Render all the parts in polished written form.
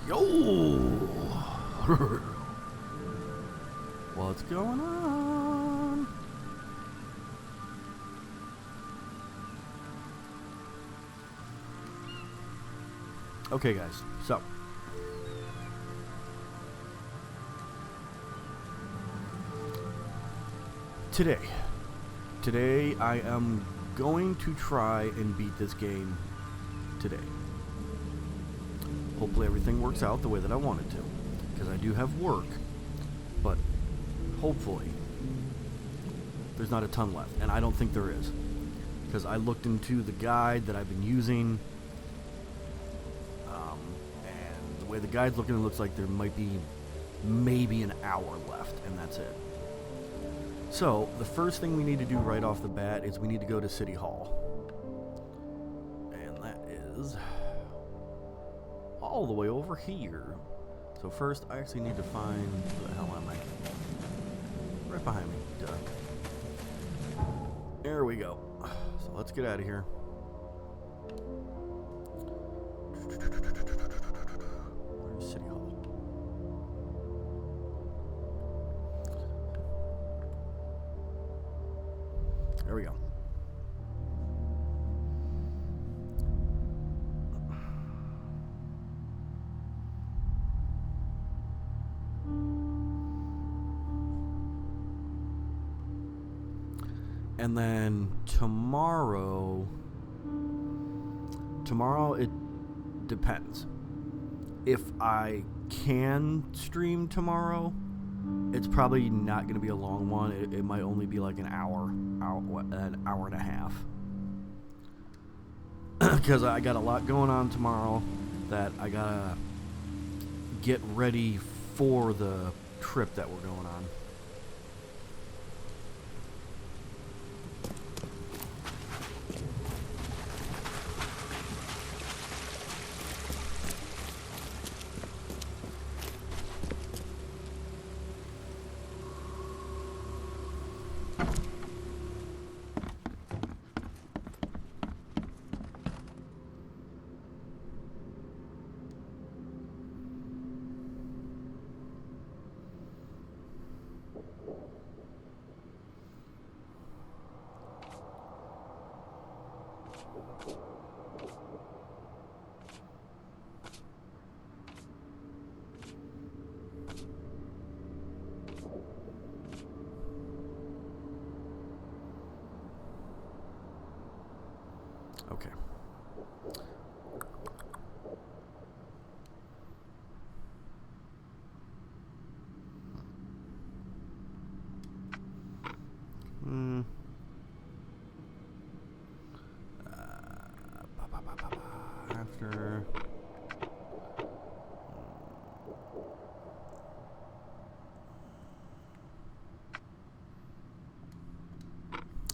Yo! What's going on? Okay, guys, so today I am going to try and beat this game today. Hopefully everything works out the way that I want it to, because I do have work, but hopefully there's not a ton left, and I don't think there is, because I looked into the guide that I've been using, and the way the guide's looking, it looks like there might be maybe an hour left, and that's it. So the first thing we need to do right off the bat is we need to go to City Hall, and that is all the way over here. So first, I actually need to find... Where the hell am I? Right behind me. Duh. There we go. So let's get out of here. Where's City Hall? There we go. And then tomorrow it depends. If I can stream tomorrow, it's probably not going to be a long one. It might only be like an hour and a half. Because I got a lot going on tomorrow that I got to get ready for the trip that we're going on. Okay. After...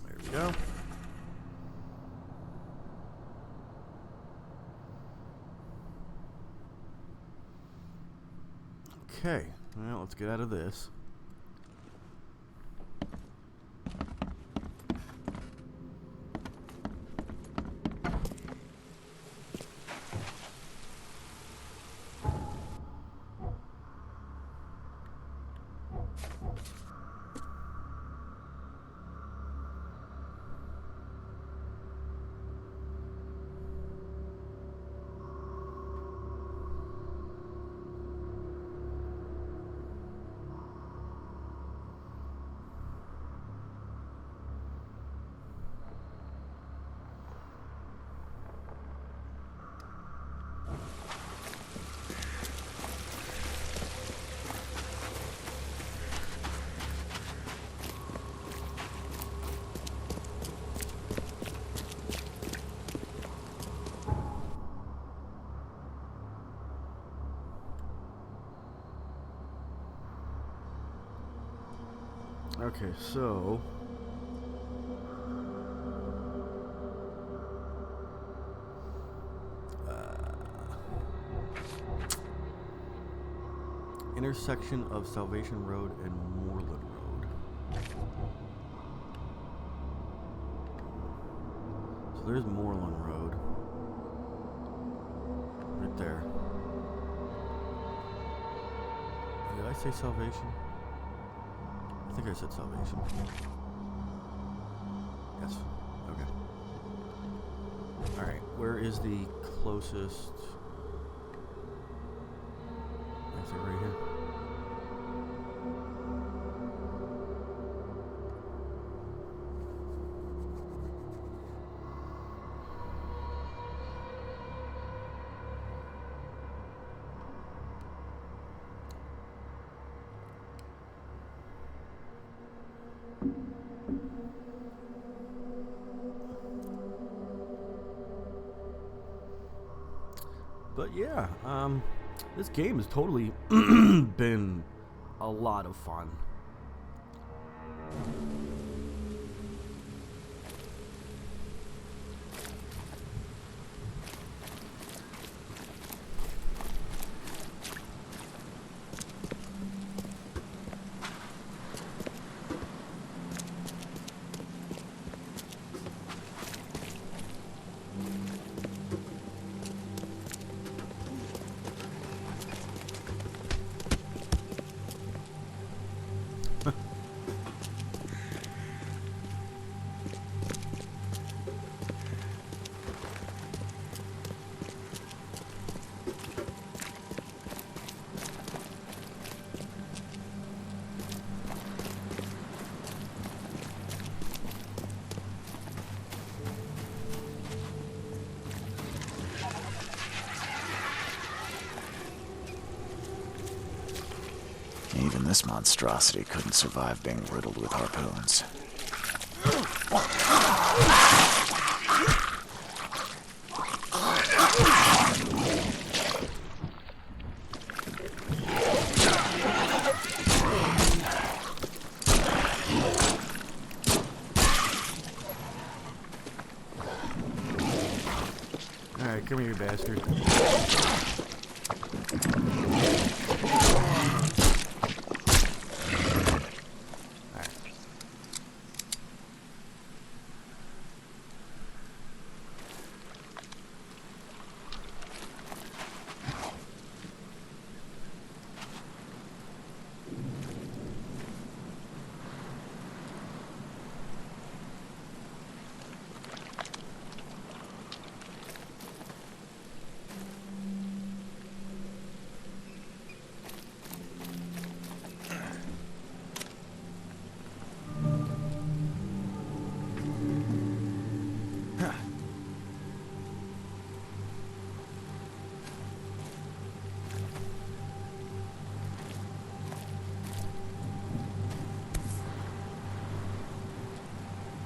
There we go. Okay, well, let's get out of this. Okay, so intersection of Salvation Road and Moreland Road. So there's Moreland Road right there. Did I say salvation? I think I said salvation. Yes. Okay. Alright, where is the closest... Is it right here? But yeah, this game has totally been a lot of fun. Even this monstrosity couldn't survive being riddled with harpoons. Alright, come here, you bastard.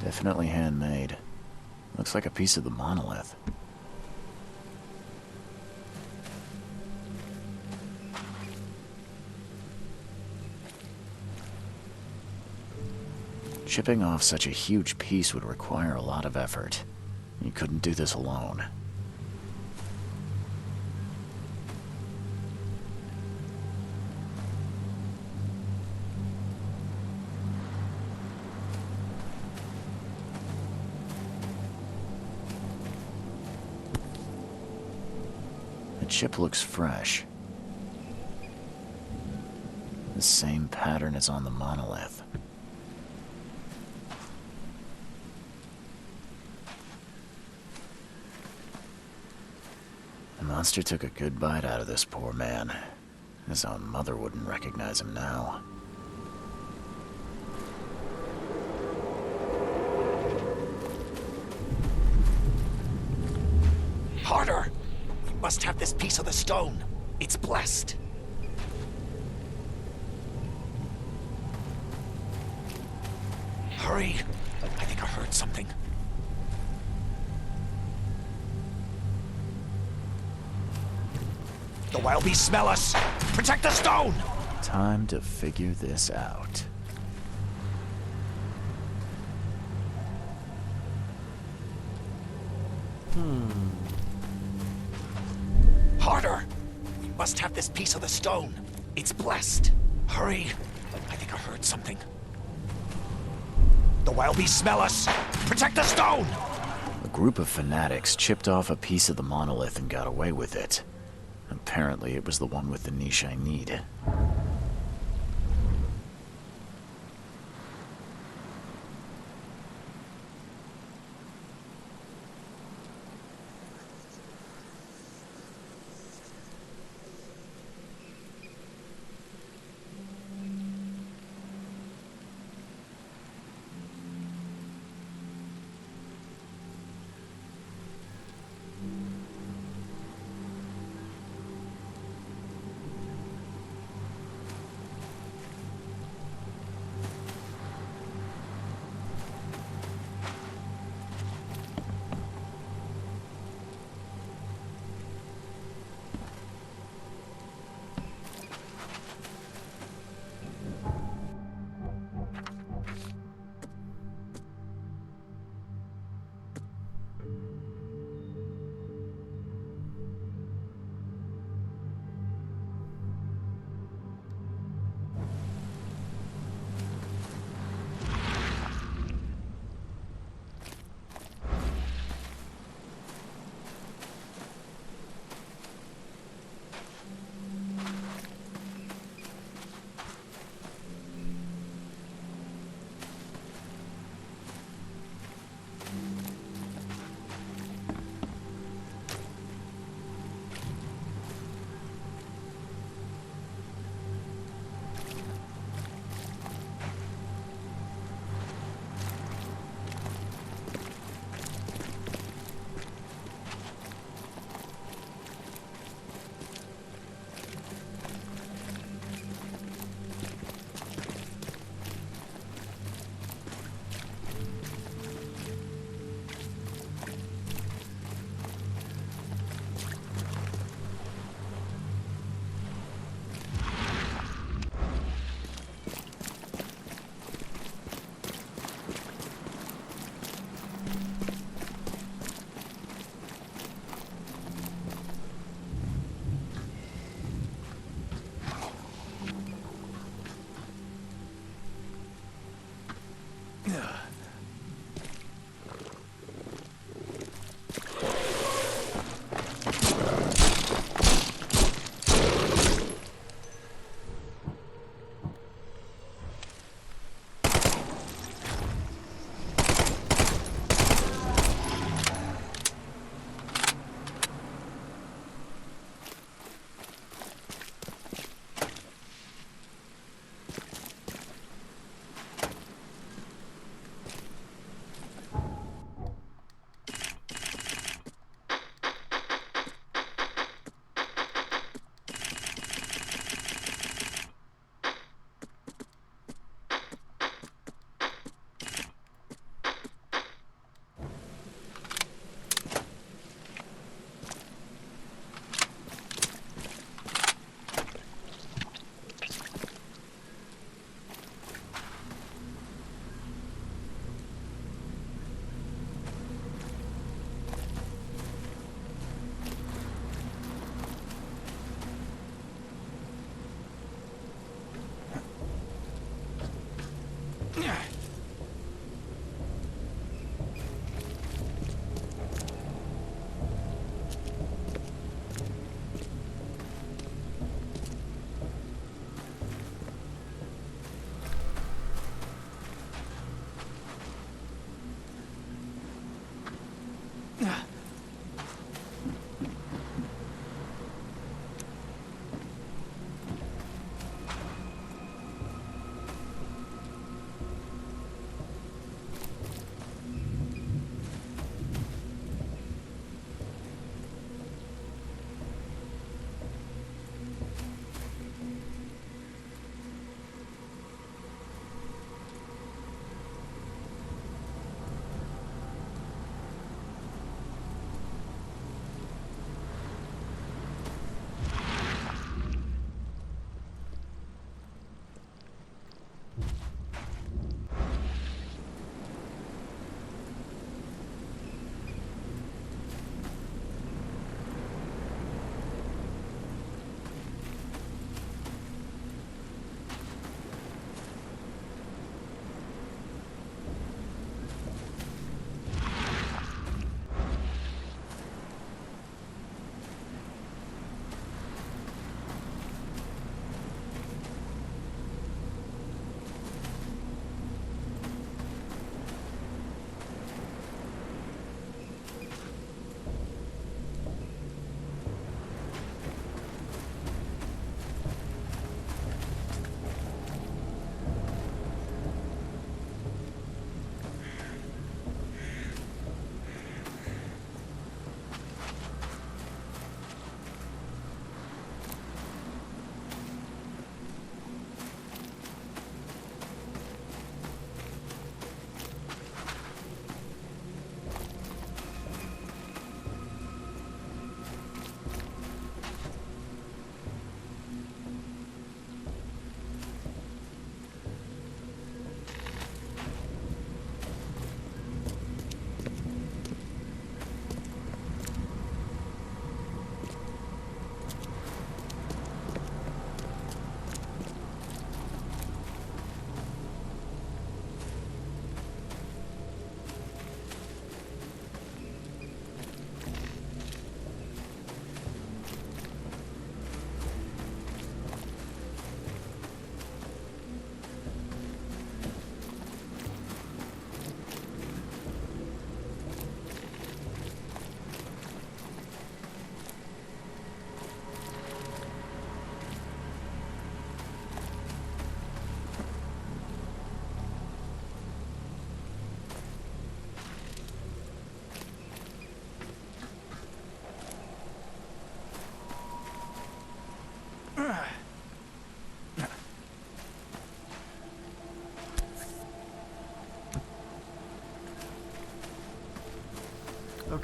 Definitely handmade. Looks like a piece of the monolith. Chipping off such a huge piece would require a lot of effort. You couldn't do this alone. The chip looks fresh. The same pattern as on the monolith. The monster took a good bite out of this poor man. His own mother wouldn't recognize him now. Harder! We must have this piece of the stone. It's blessed. Hurry! I think I heard something. The wild beasts smell us! Protect the stone! Time to figure this out. Harder! We must have this piece of the stone. It's blessed. Hurry! I think I heard something. The wild beasts smell us! Protect the stone! A group of fanatics chipped off a piece of the monolith and got away with it. Apparently it was the one with the niche I need.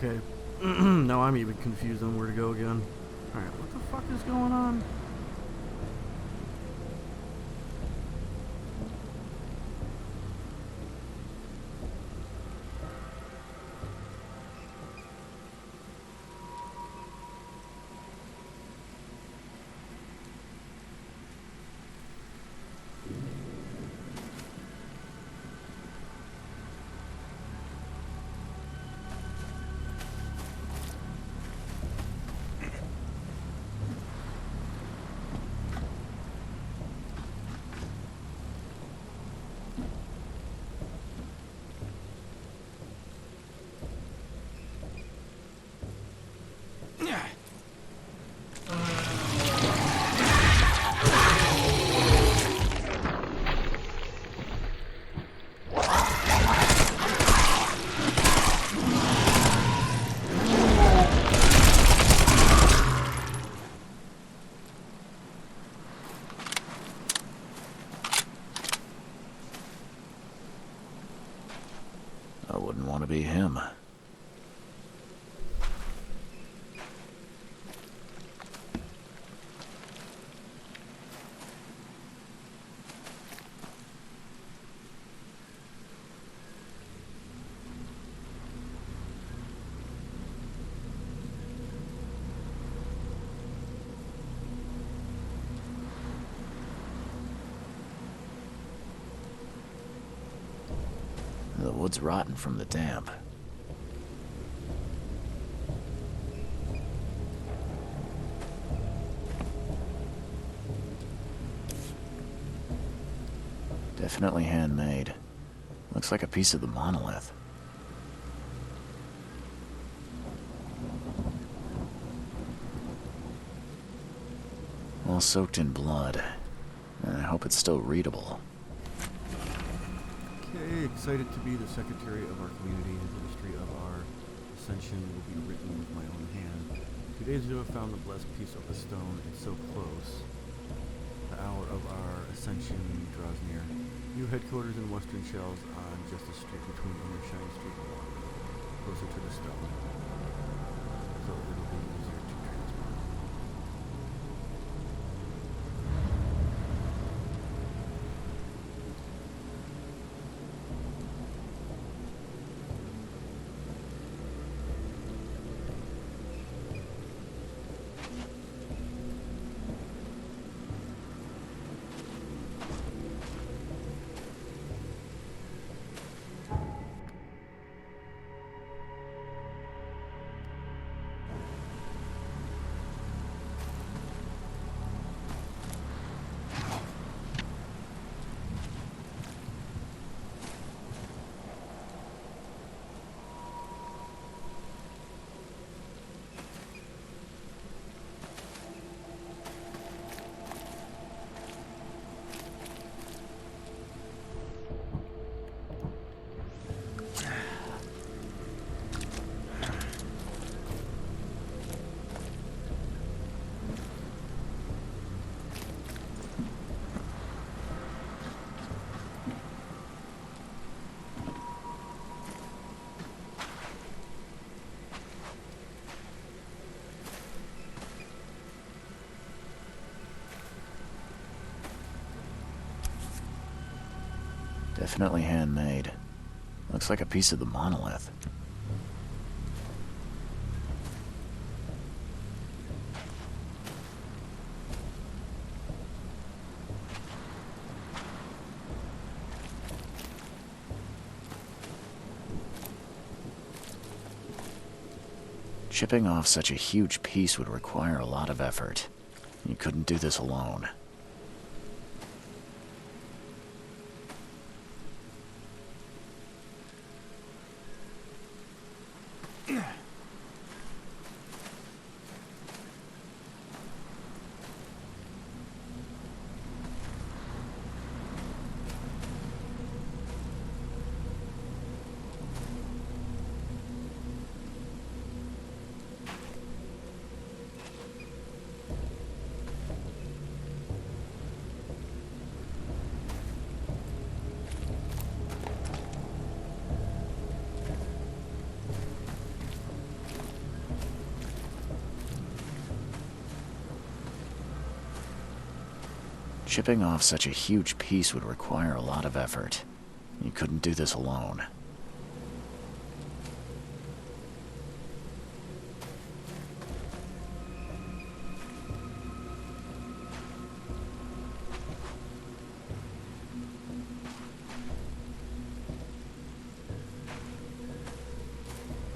Okay. Now I'm even confused on where to go again. Alright, what the fuck is going on? I wouldn't want to be him. The wood's rotten from the damp. Definitely handmade. Looks like a piece of the monolith. All soaked in blood. I hope it's still readable. Okay, excited to be the secretary of our community. The history of our ascension will be written with my own hand. 2 days ago, I found the blessed piece of the stone. It's so close. The hour of our ascension draws near. New headquarters in Western Shells on just a street between Inner Shine Street and Waterloo, closer to the stone. So it'll be easier to transport. Definitely handmade. Looks like a piece of the monolith. Chipping off such a huge piece would require a lot of effort. You couldn't do this alone. Chipping off such a huge piece would require a lot of effort. You couldn't do this alone.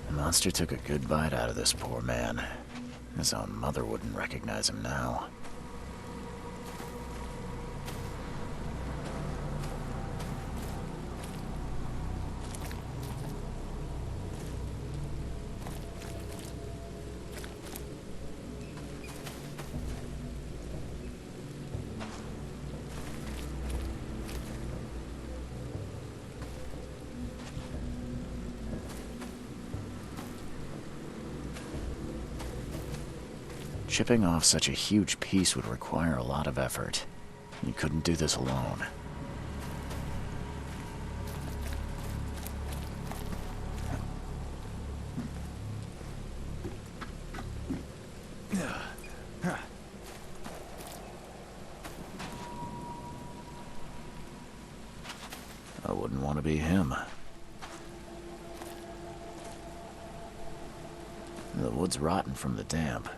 The monster took a good bite out of this poor man. His own mother wouldn't recognize him now. Chipping off such a huge piece would require a lot of effort. You couldn't do this alone. I wouldn't want to be him. The wood's rotten from the damp.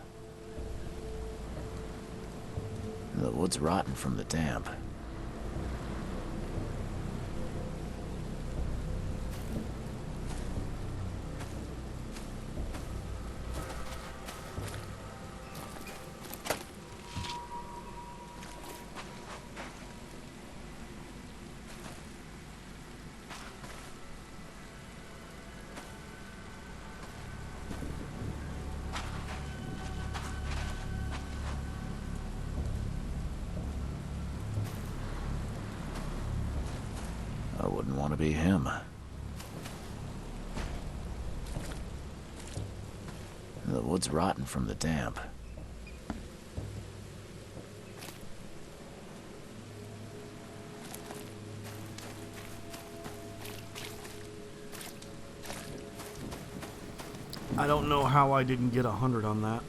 The wood's rotten from the damp. I wouldn't want to be him. The wood's rotten from the damp. I don't know how I didn't get 100 on that.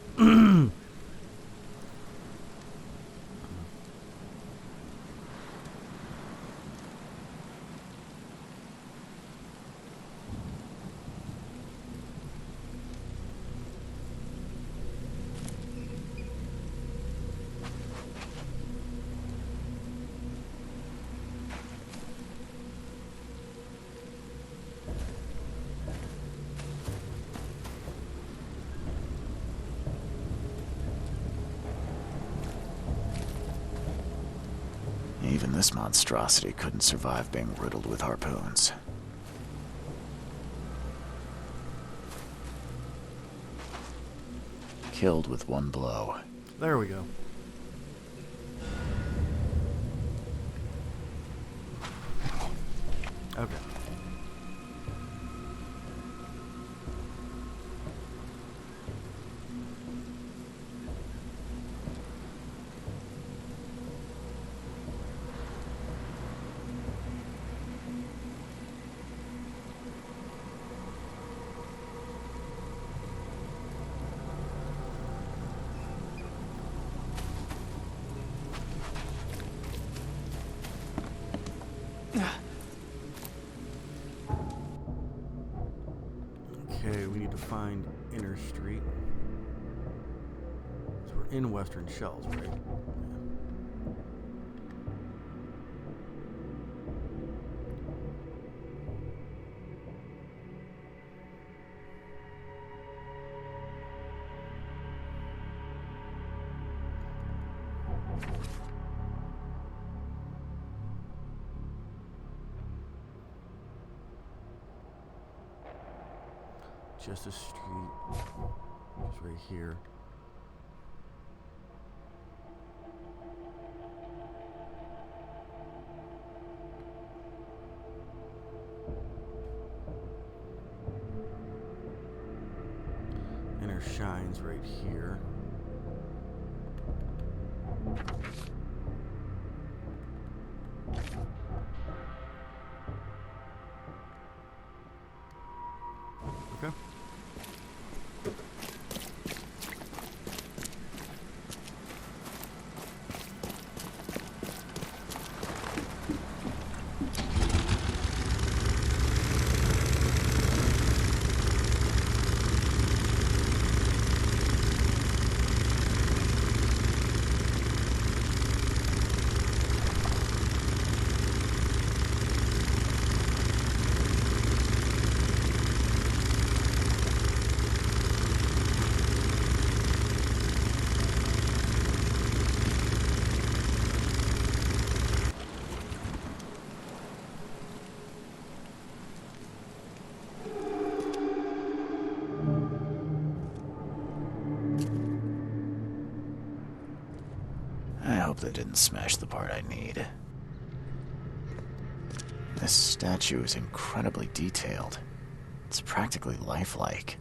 Even this monstrosity couldn't survive being riddled with harpoons. Killed with one blow. There we go. Okay. Okay, we need to find Inner Street. So we're in Western Shells, right? Yeah. Just a street, just right here. Inner Shines right here. Okay. hope they didn't smash the part I need. This statue is incredibly detailed. It's practically lifelike.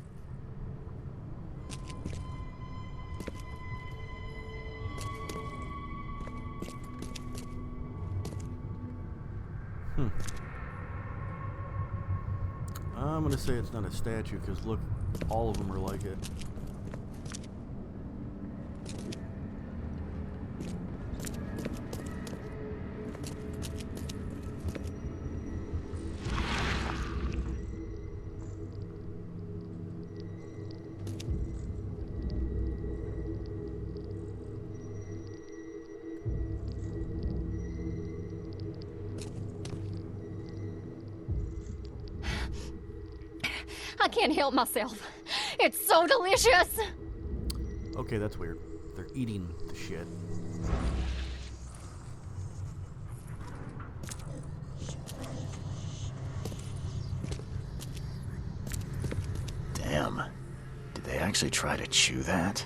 I'm gonna say it's not a statue, because look, all of them are like it. I can't help myself. It's so delicious. Okay, that's weird. They're eating the shit. Damn. Did they actually try to chew that?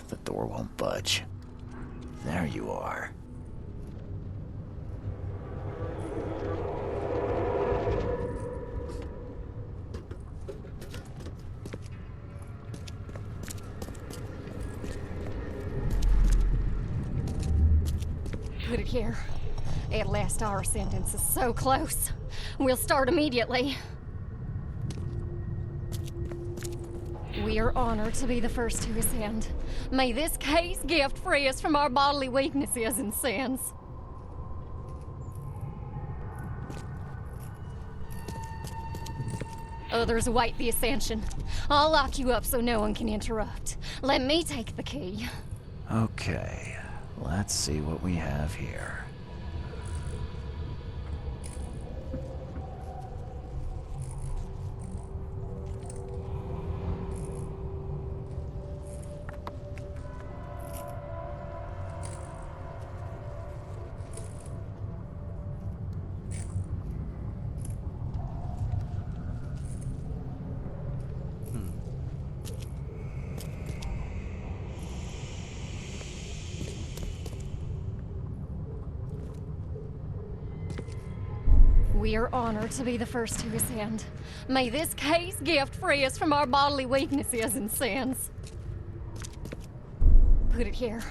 The door won't budge. There you are. Put it here. At last, our sentence is so close. We'll start immediately. We are honored to be the first to ascend. May this case gift free us from our bodily weaknesses and sins. Others await the ascension. I'll lock you up so no one can interrupt. Let me take the key. Okay, let's see what we have here. We are honored to be the first to ascend. May this case gift free us from our bodily weaknesses and sins. Put it here.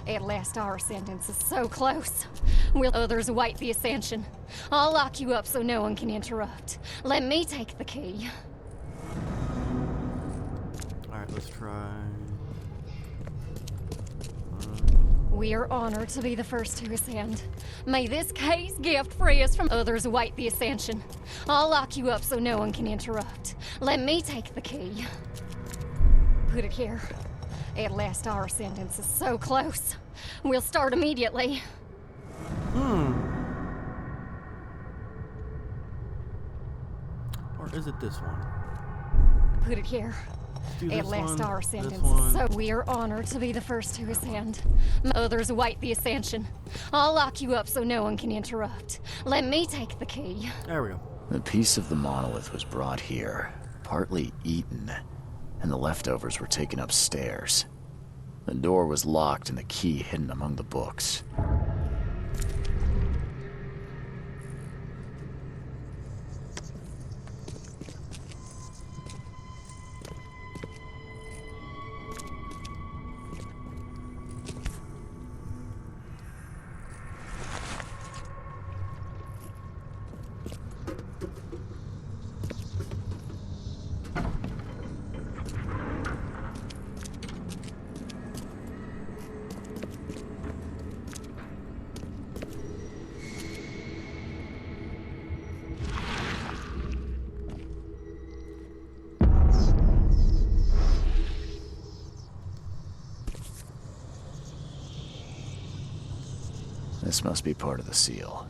At last, our sentence is so close. Will others await the ascension? I'll lock you up so no one can interrupt. Let me take the key. Alright, let's try... We are honored to be the first to ascend. May this case gift free us from others await the ascension. I'll lock you up so no one can interrupt. Let me take the key. Put it here. At last, our sentence is so close. We'll start immediately. Or is it this one? Put it here. Do At this last, one, our this sentence one. is so. We are honored to be the first to ascend. Others await the ascension. I'll lock you up so no one can interrupt. Let me take the key. There we go. The piece of the monolith was brought here, partly eaten, and the leftovers were taken upstairs. The door was locked and the key hidden among the books. This must be part of the seal.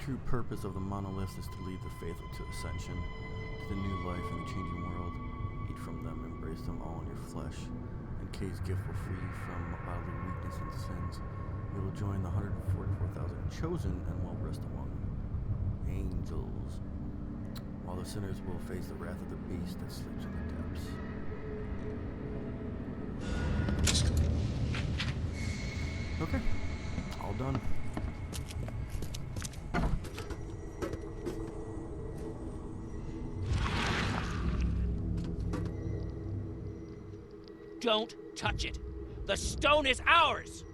The true purpose of the monolith is to lead the faithful to ascension, to the new life in the changing world. Eat from them, embrace them all in your flesh. And Kay's gift will free you from bodily weakness and sins. You will join the 144,000 chosen and will rest among angels, while the sinners will face the wrath of the beast that sleeps in the depths. Okay, all done. Don't touch it. The stone is ours!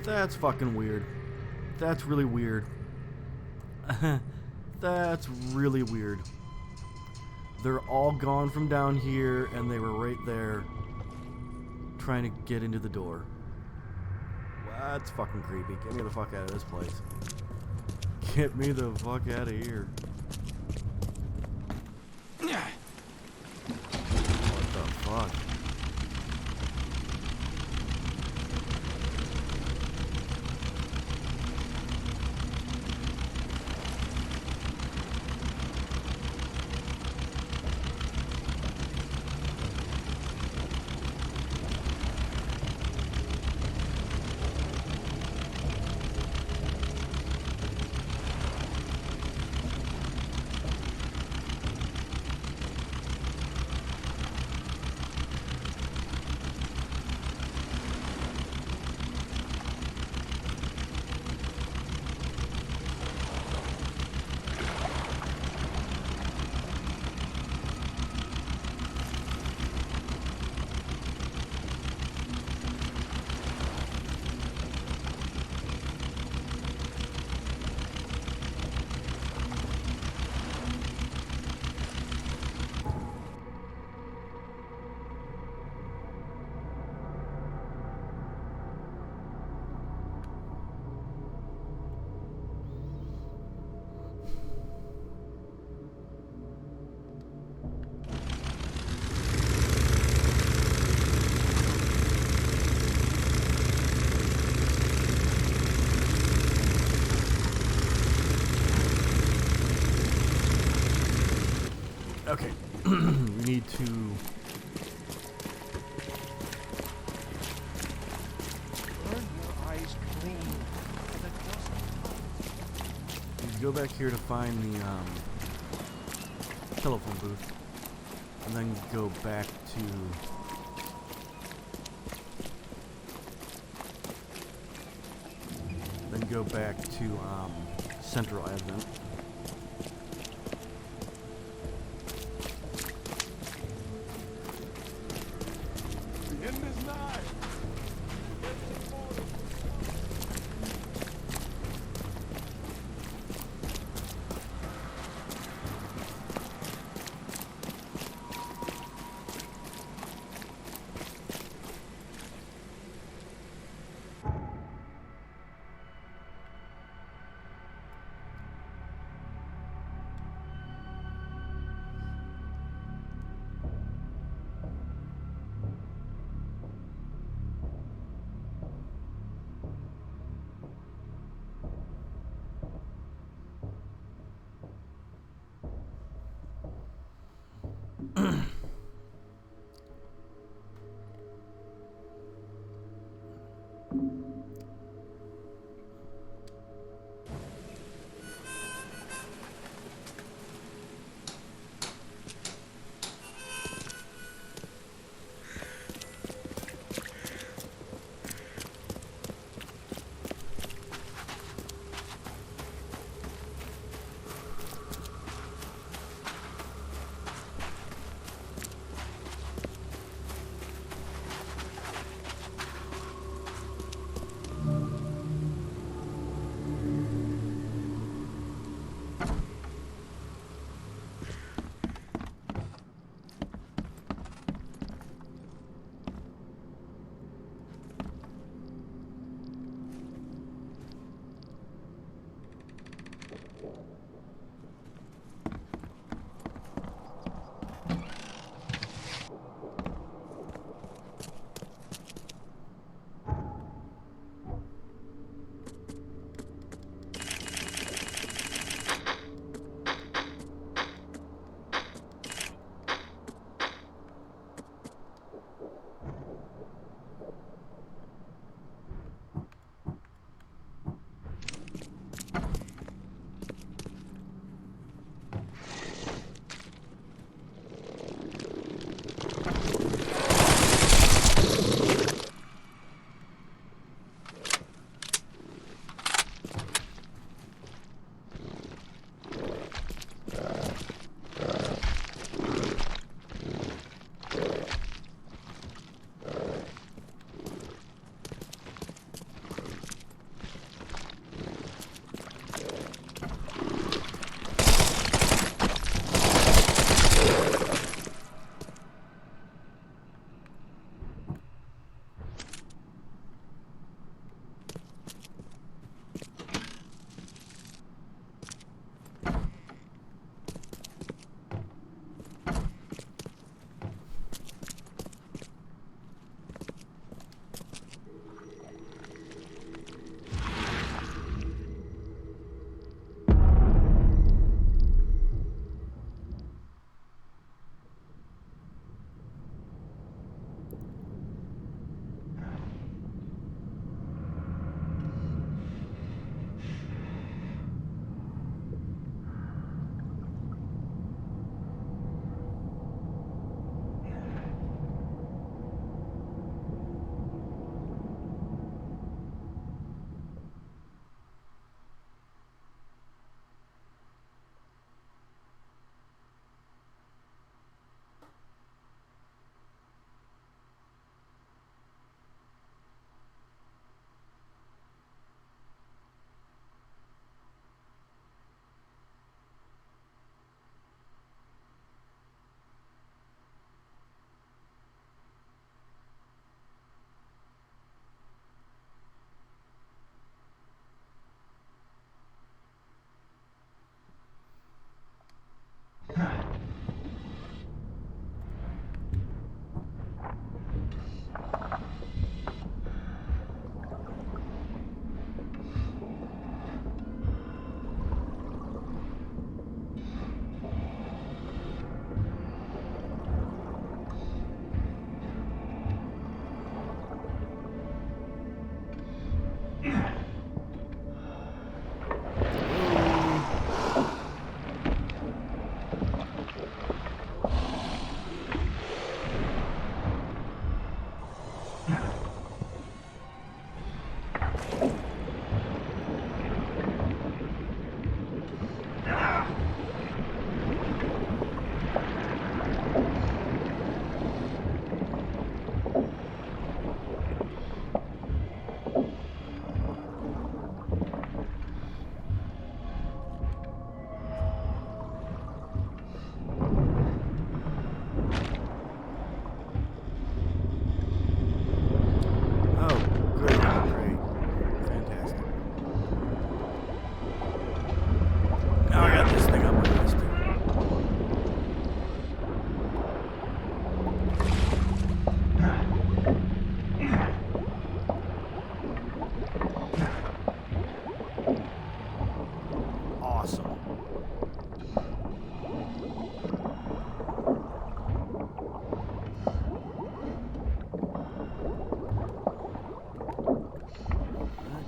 That's fucking weird. That's really weird. That's really weird. They're all gone from down here, and they were right there trying to get into the door. That's fucking creepy. Get me the fuck out of this place. Get me the fuck out of here. What the fuck? Okay, we need to... Burn your eyes clean. Go back here to find the telephone booth, and then go back to Central Advent. The end is nigh.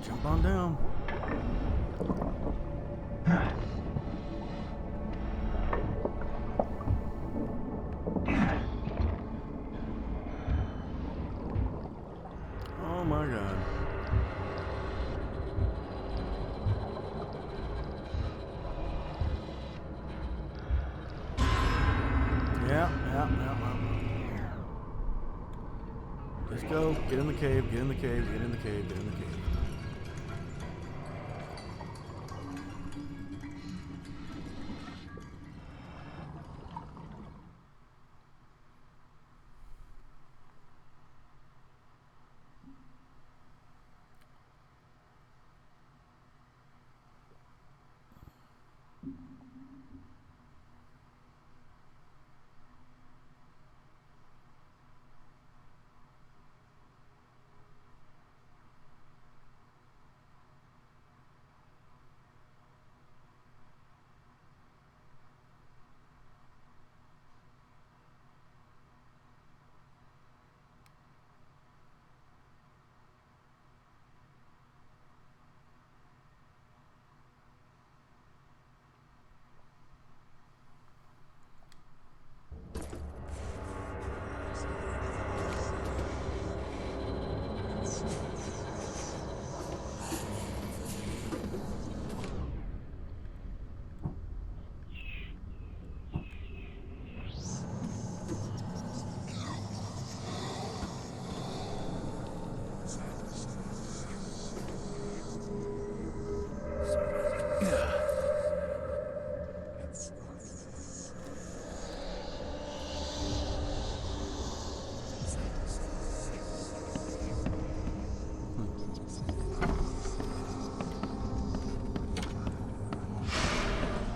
Jump on down. Oh my god. Yeah. Let's go. Get in the cave, get in the cave, get in the cave, get in the cave.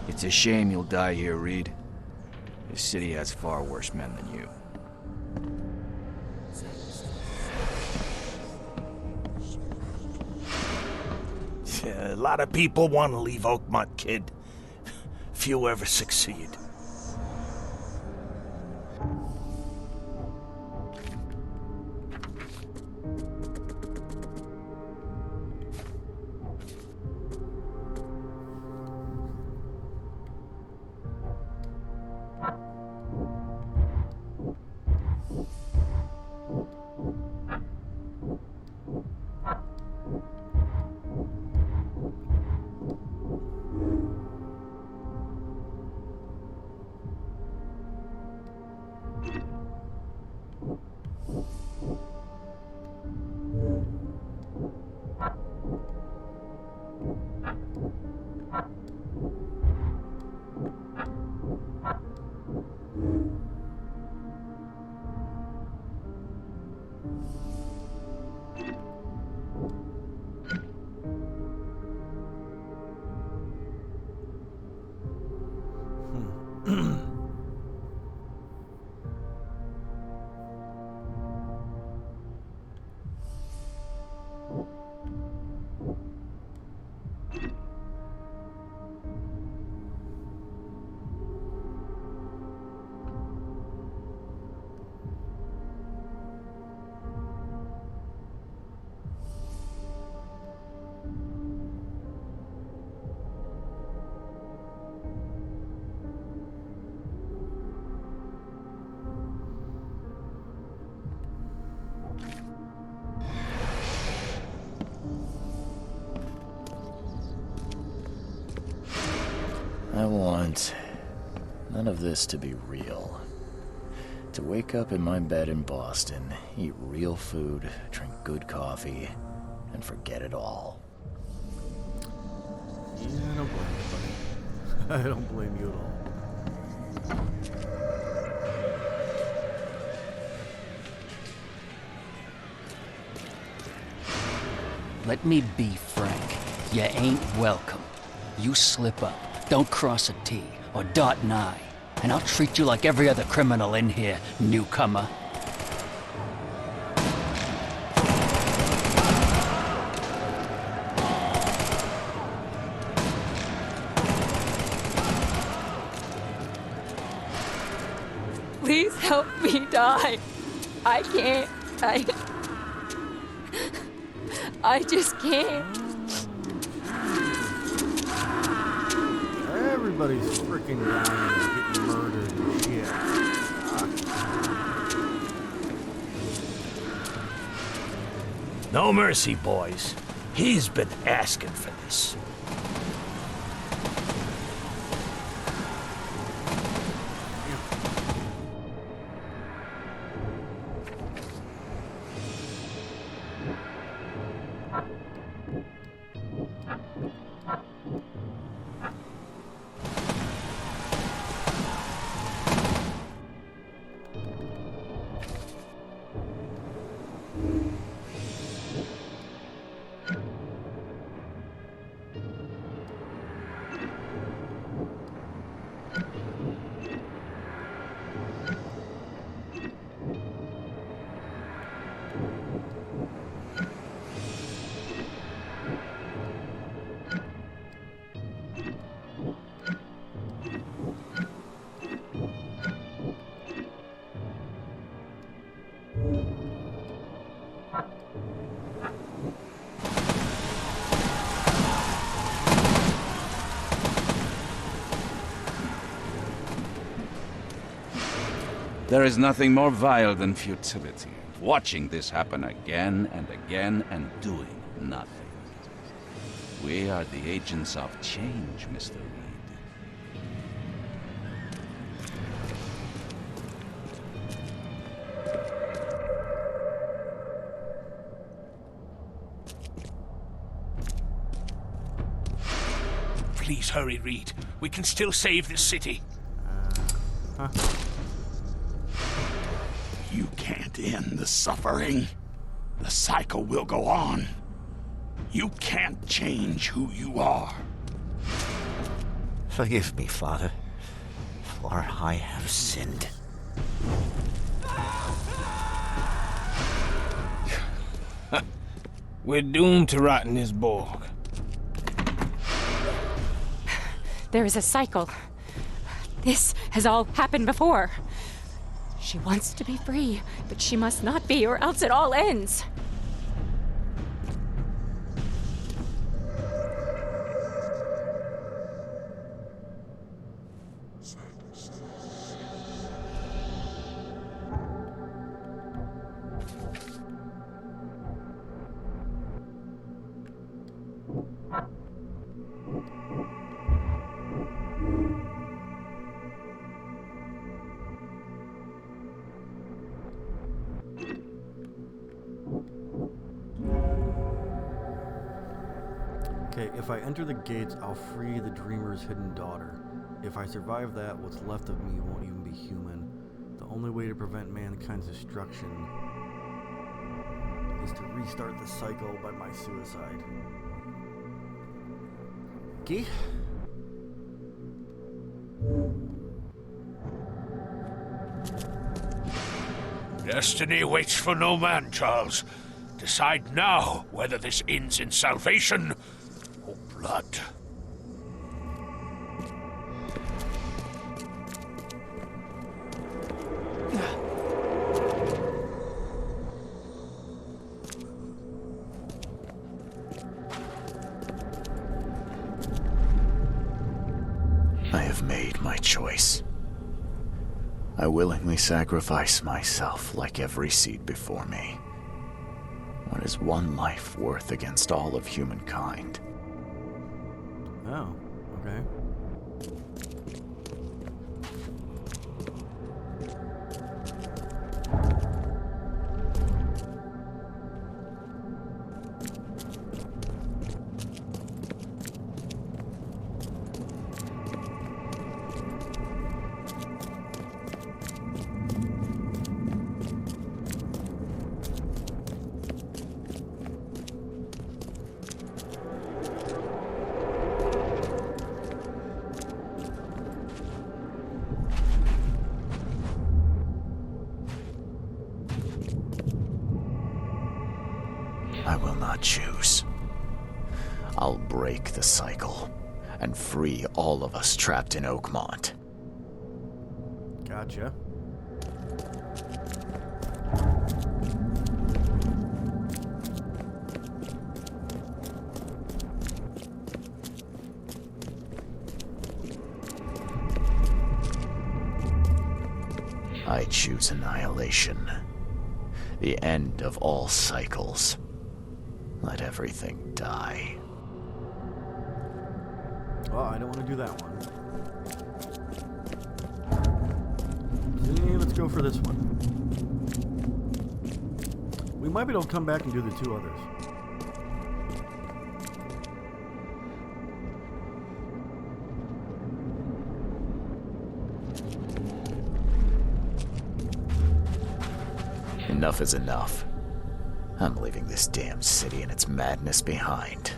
It's a shame you'll die here, Reed. This city has far worse men than you. Yeah, a lot of people want to leave Oakmont, kid. Few ever succeed. I want none of this to be real. To wake up in my bed in Boston, eat real food, drink good coffee, and forget it all. Yeah, I don't blame you, buddy. I don't blame you at all. Let me be frank. You ain't welcome. You slip up, don't cross a T or dot an I, and I'll treat you like every other criminal in here, newcomer. Please help me die. I can't. I just can't. Everybody's freaking dying and getting murdered and shit. No mercy, boys. He's been asking for this. There is nothing more vile than futility. Watching this happen again and again and doing nothing. We are the agents of change, Mr. Reed. Please hurry, Reed. We can still save this city. You can't end the suffering. The cycle will go on. You can't change who you are. Forgive me, Father, for I have sinned. We're doomed to rot in this Borg. There is a cycle. This has all happened before. She wants to be free, but she must not be, or else it all ends. Okay, if I enter the gates, I'll free the Dreamer's hidden daughter. If I survive that, what's left of me won't even be human. The only way to prevent mankind's destruction is to restart the cycle by my suicide. Okay? Destiny waits for no man, Charles. Decide now whether this ends in salvation or blood. I have made my choice. I willingly sacrifice myself like every seed before me. What is one life worth against all of humankind? Oh, okay. I will not choose. I'll break the cycle and free all of us trapped in Oakmont. Gotcha. I choose annihilation. The end of all cycles. Let everything die. Well, I don't want to do that one. Let's go for this one. We might be able to come back and do the two others. Enough is enough. I'm leaving this damn city and its madness behind.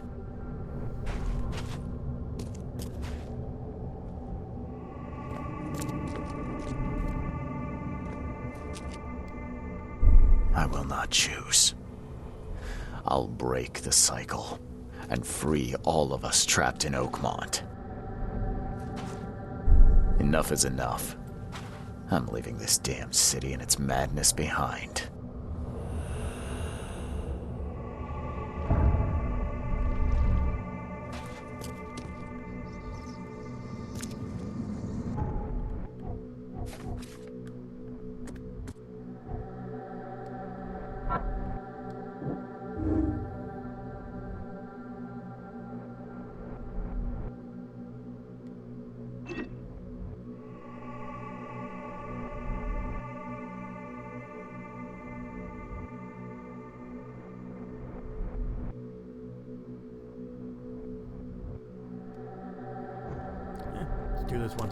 I will not choose. I'll break the cycle and free all of us trapped in Oakmont. Enough is enough. I'm leaving this damn city and its madness behind. Let's do this one.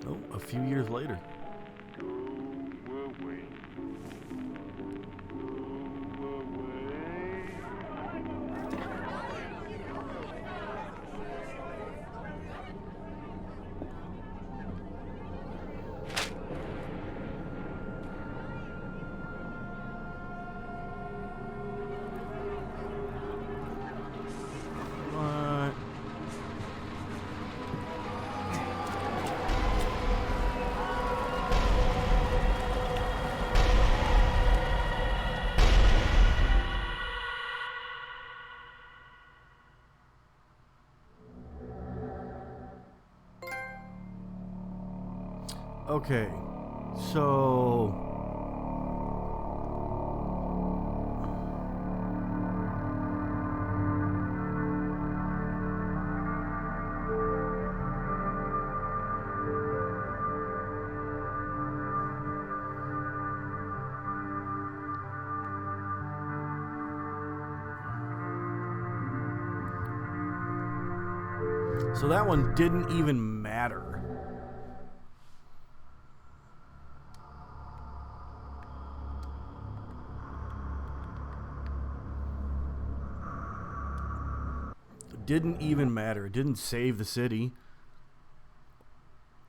Oh, a few years later. What? Okay, so that one didn't even matter. Didn't even matter. It didn't save the city.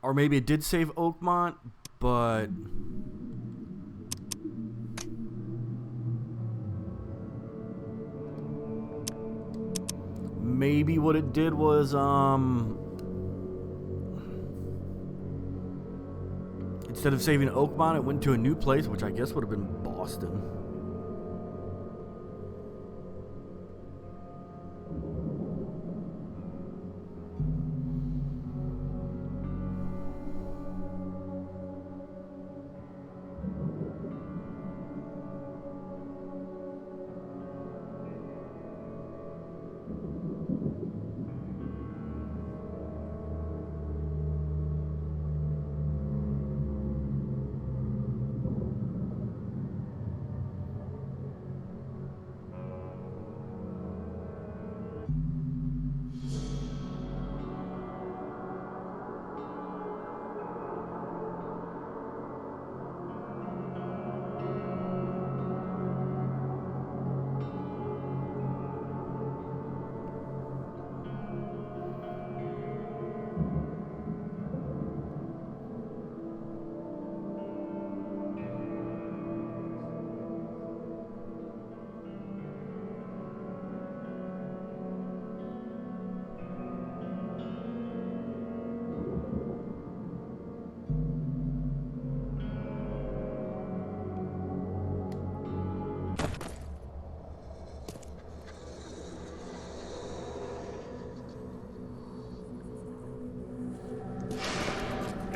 Or maybe it did save Oakmont, but maybe what it did was instead of saving Oakmont, it went to a new place, which I guess would have been Boston.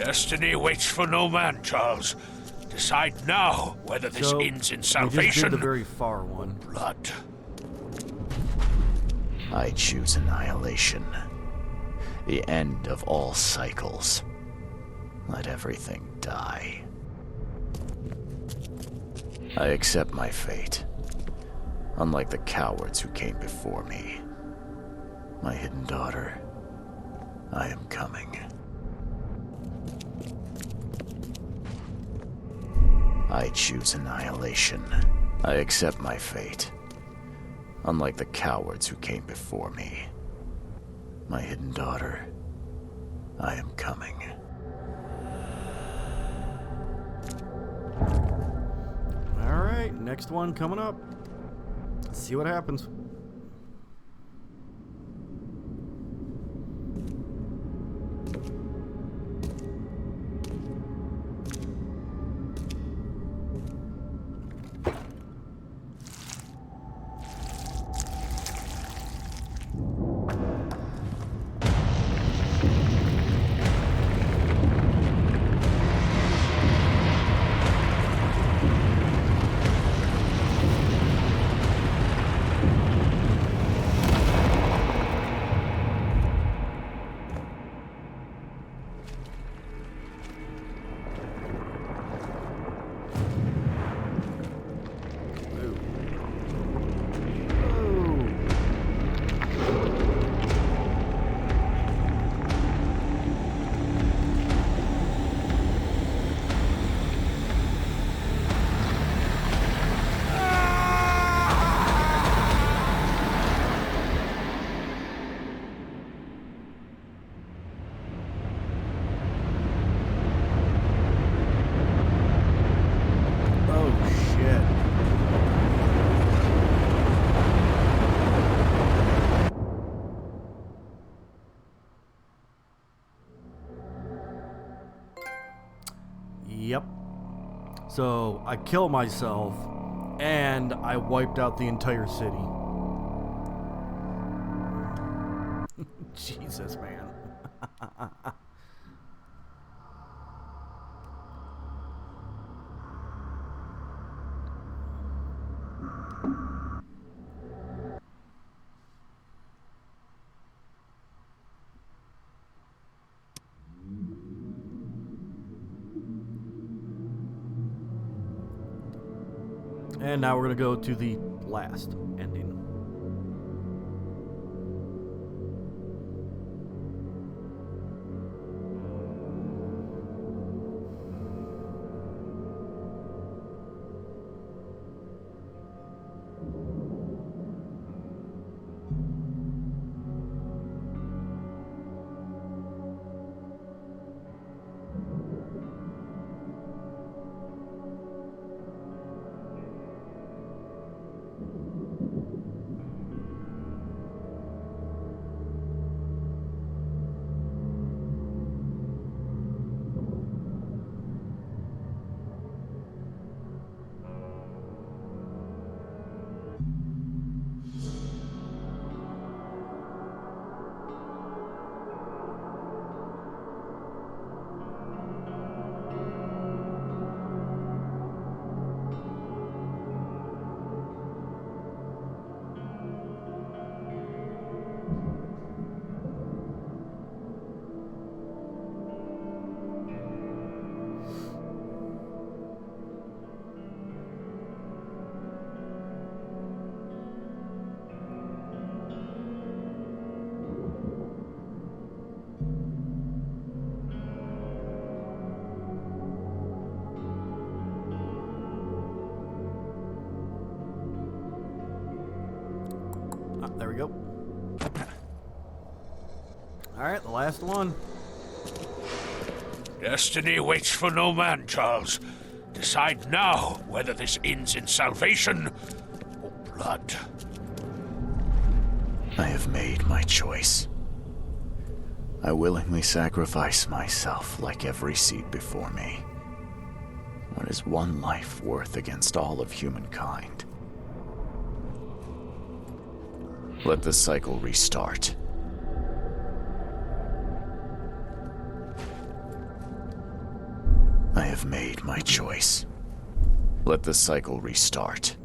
Destiny waits for no man, Charles. Decide now whether this So, ends in we just salvation did the very far one. or blood. I choose annihilation. The end of all cycles. Let everything die. I accept my fate. Unlike the cowards who came before me. My hidden daughter, I am coming. I choose annihilation. I accept my fate. Unlike the cowards who came before me. My hidden daughter, I am coming. Alright, next one coming up. Let's see what happens. Yep. So I kill myself, and I wiped out the entire city. Jesus, man. And now we're going to go to the last ending. There we go. Alright, the last one. Destiny waits for no man, Charles. Decide now whether this ends in salvation or blood. I have made my choice. I willingly sacrifice myself like every seed before me. What is one life worth against all of humankind? Let the cycle restart. I have made my choice. Let the cycle restart.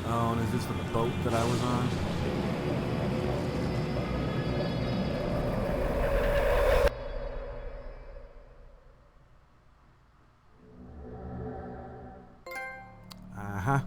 Oh, and is this the boat that I was on? Uh-huh.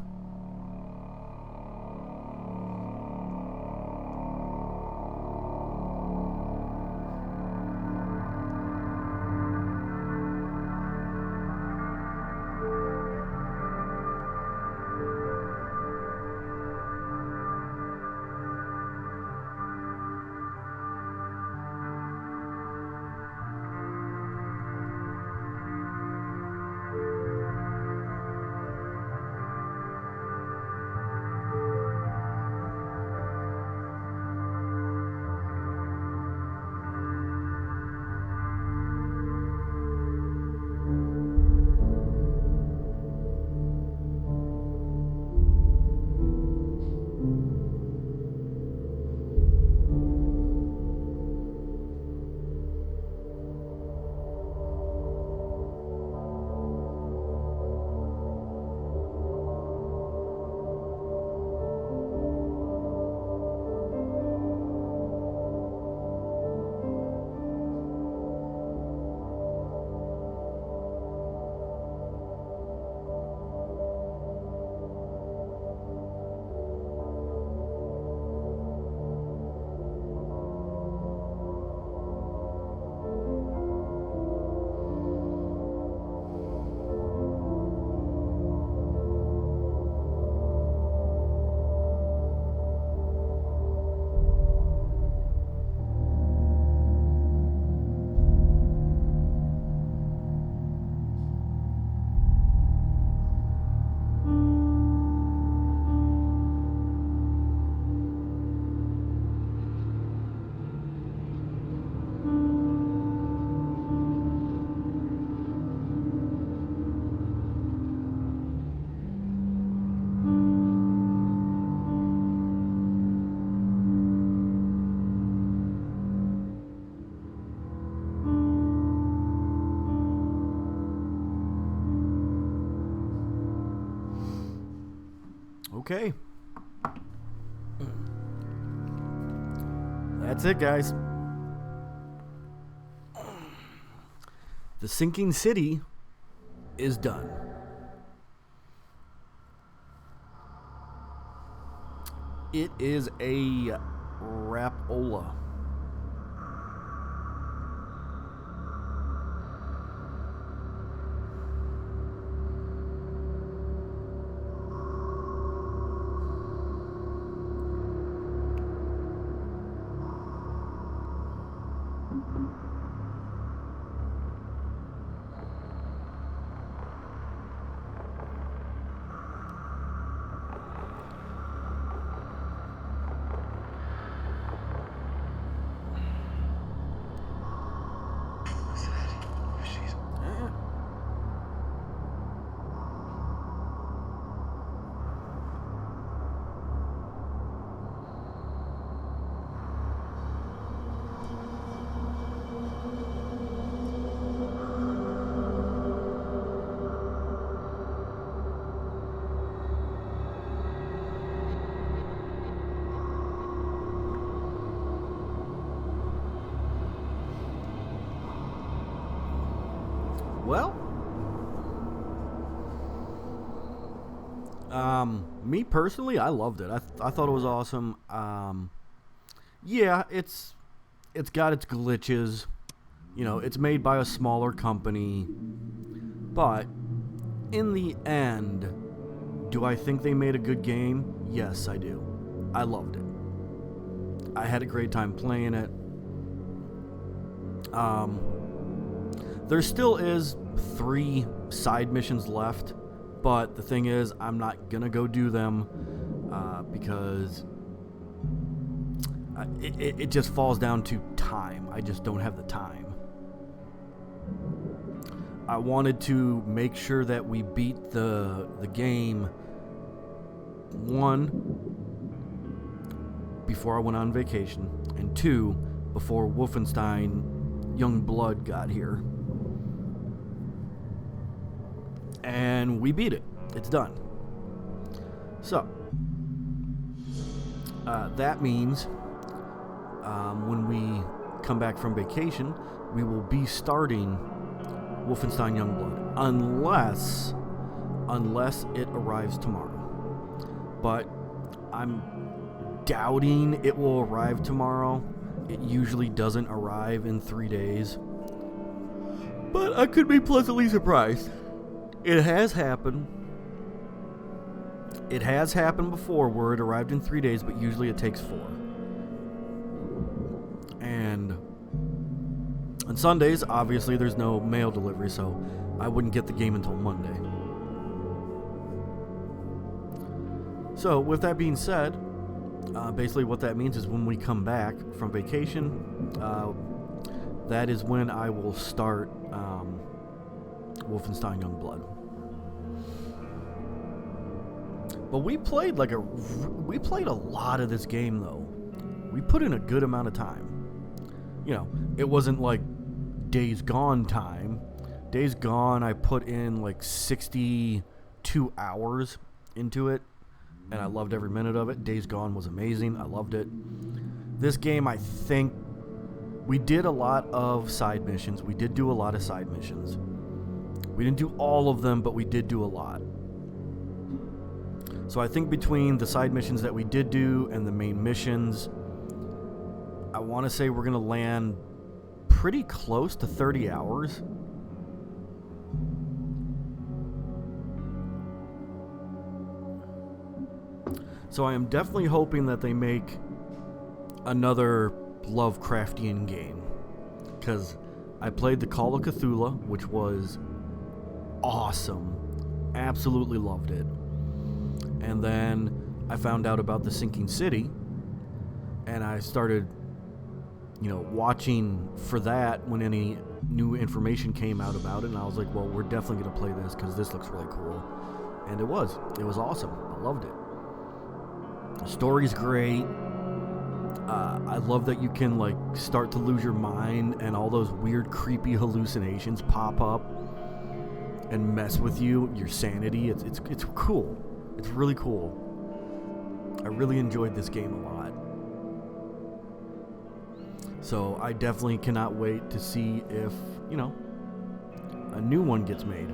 Okay. That's it, guys. The sinking city is done. It is a Rapola. Well, Me personally, I loved it. I thought it was awesome. Yeah, it's got its glitches. You know, it's made by a smaller company. But in the end, do I think they made a good game? Yes, I do. I loved it. I had a great time playing it. There still is 3 side missions left, but the thing is, I'm not gonna go do them because it just falls down to time. I just don't have the time. I wanted to make sure that we beat the game, 1, before I went on vacation, and 2, before Wolfenstein Youngblood got here. And we beat it. It's done. So, that means when we come back from vacation, we will be starting Wolfenstein Youngblood, unless it arrives tomorrow. But I'm doubting it will arrive tomorrow. It usually doesn't arrive in 3 days. But I could be pleasantly surprised. It has happened. It has happened before where it arrived in 3 days, but usually it takes 4. And on Sundays, obviously, there's no mail delivery, so I wouldn't get the game until Monday. So, with that being said, basically what that means is when we come back from vacation, that is when I will start Wolfenstein Youngblood. But we played a lot of this game, though. We put in a good amount of time. You know, it wasn't like Days Gone time. Days Gone, I put in like 62 hours into it, and I loved every minute of it. Days Gone was amazing. I loved it. This game, I think, we did a lot of side missions. We did do a lot of side missions. We didn't do all of them, but we did do a lot. So I think between the side missions that we did do and the main missions, I want to say we're going to land pretty close to 30 hours. So I am definitely hoping that they make another Lovecraftian game. Because I played the Call of Cthulhu, which was awesome. Absolutely loved it. And then I found out about the Sinking City, and I started, watching for that when any new information came out about it, and I was like, well, we're definitely going to play this because this looks really cool. And it was awesome. I loved it. The story's great. I love that you can start to lose your mind and all those weird creepy hallucinations pop up and mess with your sanity. It's cool. It's really cool. I really enjoyed this game a lot. So I definitely cannot wait to see if, a new one gets made.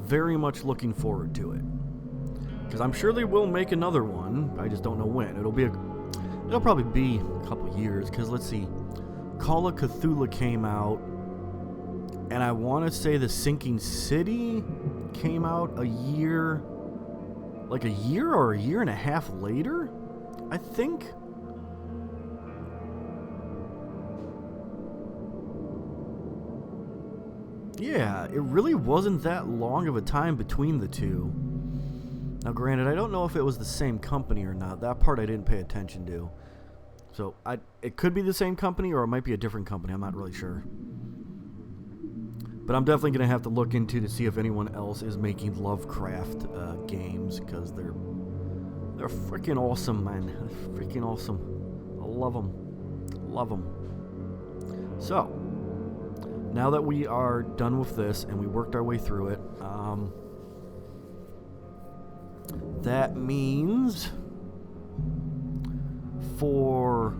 Very much looking forward to it. Because I'm sure they will make another one. I just don't know when. It'll probably be a couple years. Because let's see. Call of Cthulhu came out. And I want to say the Sinking City came out a year or a year and a half later, I think. Yeah, it really wasn't that long of a time between the two. Now, granted, I don't know if it was the same company or not. That part I didn't pay attention to. So, it could be the same company or it might be a different company. I'm not really sure. But I'm definitely going to have to look into to see if anyone else is making Lovecraft games, because they're freaking awesome, man. They're freaking awesome. I love them. Love them. So, now that we are done with this and we worked our way through it, that means for...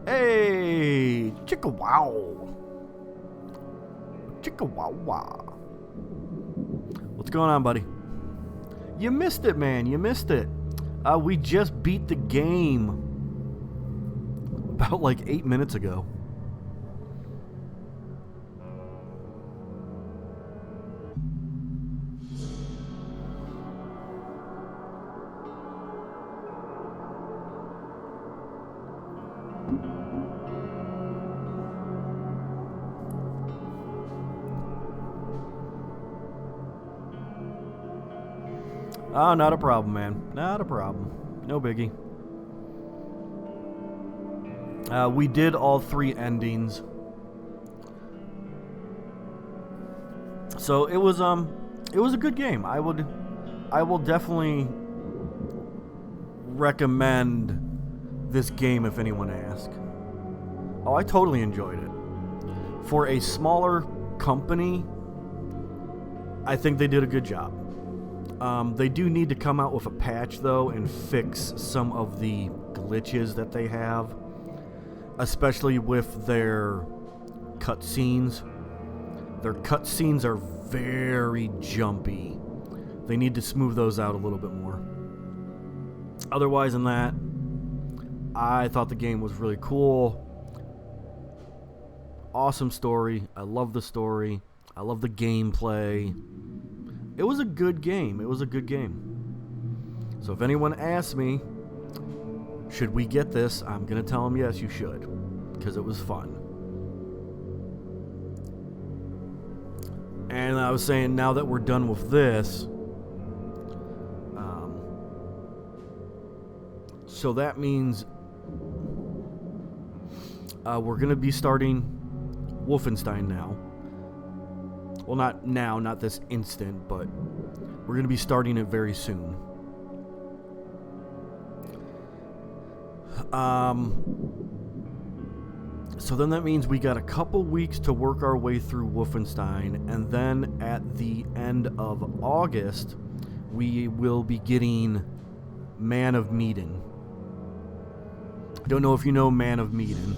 Hey, chicka wow. Chickawawa. What's going on, buddy? You missed it, man. You missed it. We just beat the game about like 8 minutes ago. Oh, not a problem, man. Not a problem. No biggie. We did all 3 endings. So it was a good game. I will definitely recommend this game if anyone asks. Oh, I totally enjoyed it. For a smaller company, I think they did a good job. They do need to come out with a patch, though, and fix some of the glitches that they have, especially with their cutscenes. Their cutscenes are very jumpy. They need to smooth those out a little bit more. Otherwise than that, I thought the game was really cool. Awesome story. I love the story. I love the gameplay. It was a good game. It was a good game. So if anyone asks me, should we get this? I'm going to tell them yes, you should. Because it was fun. And I was saying, now that we're done with this, so that means we're going to be starting Wolfenstein now. Well, not now, not this instant, but we're going to be starting it very soon. So then that means we got a couple weeks to work our way through Wolfenstein, and then at the end of August, we will be getting Man of Medan. I don't know if you know Man of Medan.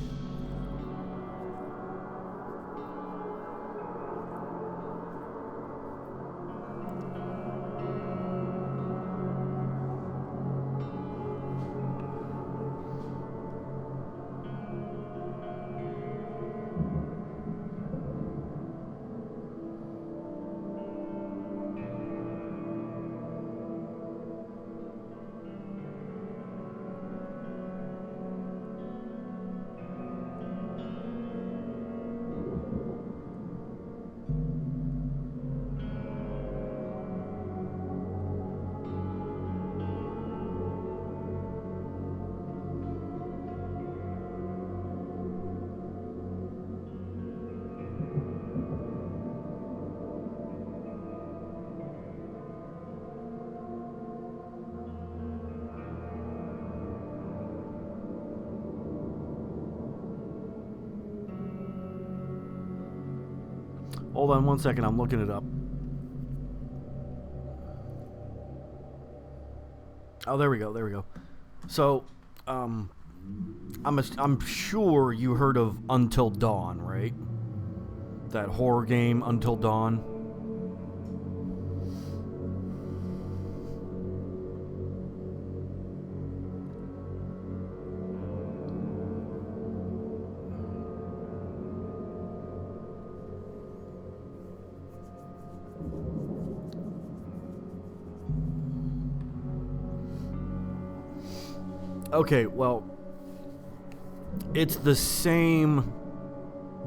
Hold on one second, I'm looking it up. Oh, there we go. So, I'm sure you heard of Until Dawn, right? That horror game, Until Dawn. Okay, well, it's the same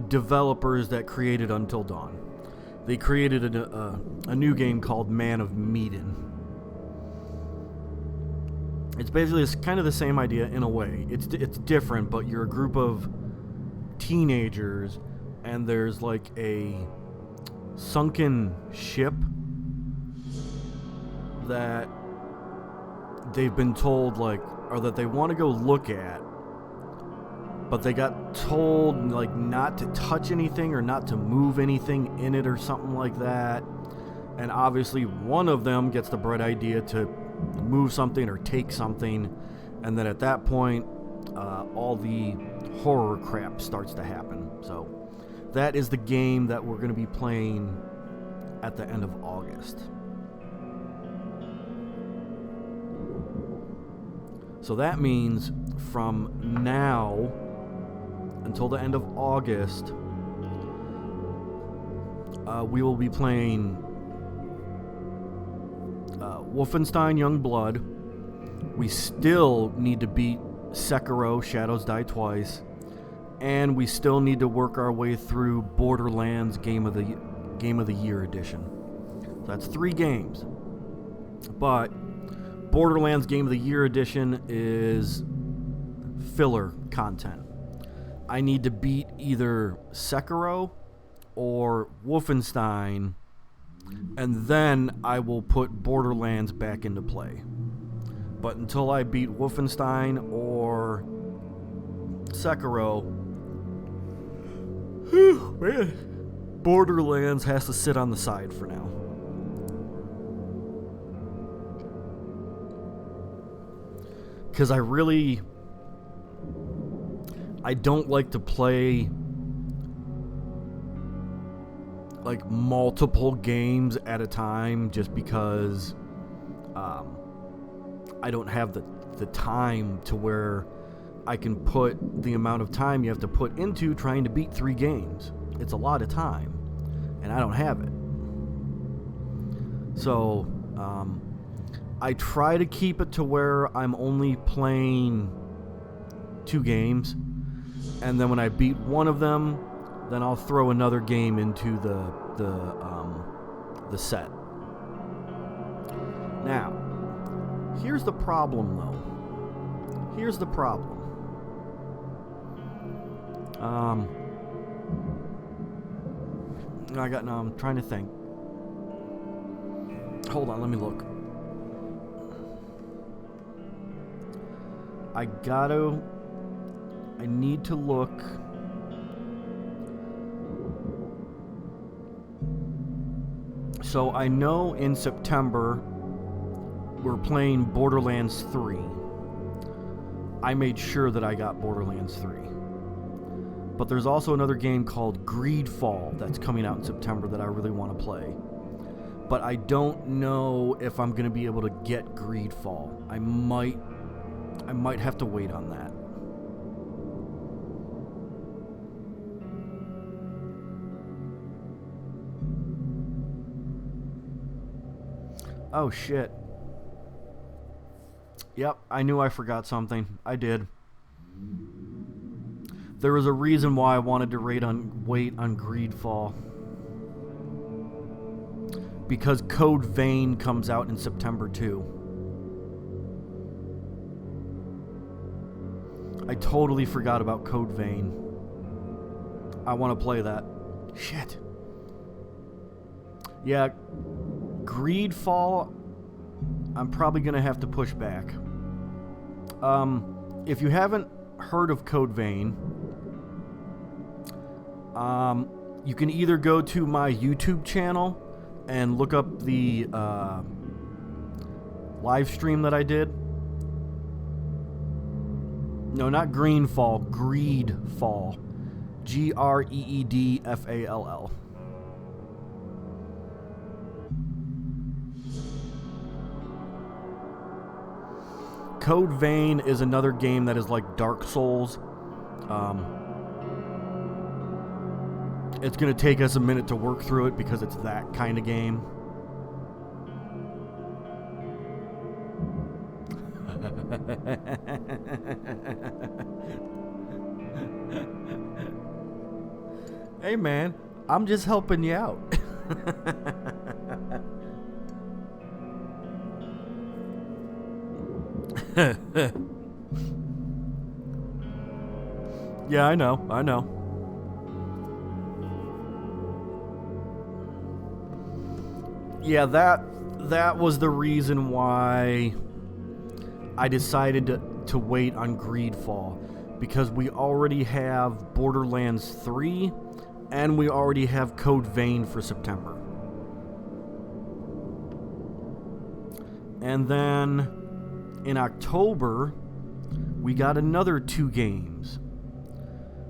developers that created Until Dawn. They created a new game called Man of Medan. It's basically kind of the same idea in a way. It's different, but you're a group of teenagers, and there's like a sunken ship that they've been told, like, or that they want to go look at, but they got told, like, not to touch anything or not to move anything in it or something like that. And obviously one of them gets the bright idea to move something or take something, and then at that point all the horror crap starts to happen. So that is the game that we're going to be playing at the end of August. So that means from now until the end of August, we will be playing Wolfenstein Youngblood. We still need to beat Sekiro Shadows Die Twice, and we still need to work our way through Borderlands Game of the Year edition. So that's 3 games. But Borderlands Game of the Year edition is filler content. I need to beat either Sekiro or Wolfenstein, and then I will put Borderlands back into play. But until I beat Wolfenstein or Sekiro, man, Borderlands has to sit on the side for now. Because I don't like to play like multiple games at a time just because I don't have the time to where I can put the amount of time you have to put into trying to beat 3 games. It's a lot of time, and I don't have it. So, I try to keep it to where I'm only playing 2 games, and then when I beat one of them, then I'll throw another game into the set. Now, here's the problem, though. Here's the problem. I'm trying to think. Hold on, let me look. I need to look. So I know in September we're playing Borderlands 3. I made sure that I got Borderlands 3. But there's also another game called Greedfall that's coming out in September that I really want to play. But I don't know if I'm going to be able to get Greedfall. I might have to wait on that. Oh shit. Yep, I knew I forgot something. I did. There was a reason why I wanted to wait on Greedfall. Because Code Vein comes out in September too. I totally forgot about Code Vein. I want to play that. Shit. Yeah, Greedfall, I'm probably going to have to push back. If you haven't heard of Code Vein, you can either go to my YouTube channel and look up the live stream that I did. No, not Greenfall, Greedfall. Greedfall. Code Vein is another game that is like Dark Souls. It's going to take us a minute to work through it because it's that kind of game. Hey man, I'm just helping you out. Yeah, I know. Yeah, that was the reason why I decided to wait on Greedfall, because we already have Borderlands 3 and we already have Code Vein for September. And then in October, we got another 2 games.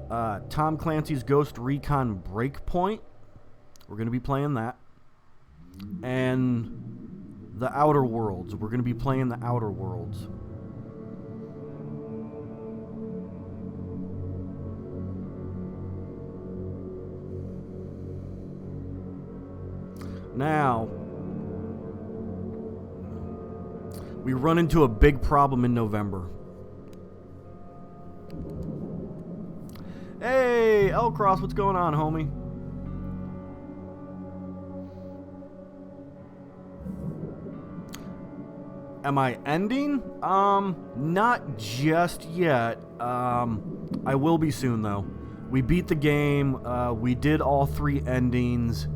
Tom Clancy's Ghost Recon Breakpoint. We're going to be playing that. And The Outer Worlds. We're going to be playing The Outer Worlds. Now, we run into a big problem in November. Hey, L-Cross, what's going on, homie? Am I ending? Not just yet. I will be soon, though. We beat the game. We did all 3 endings.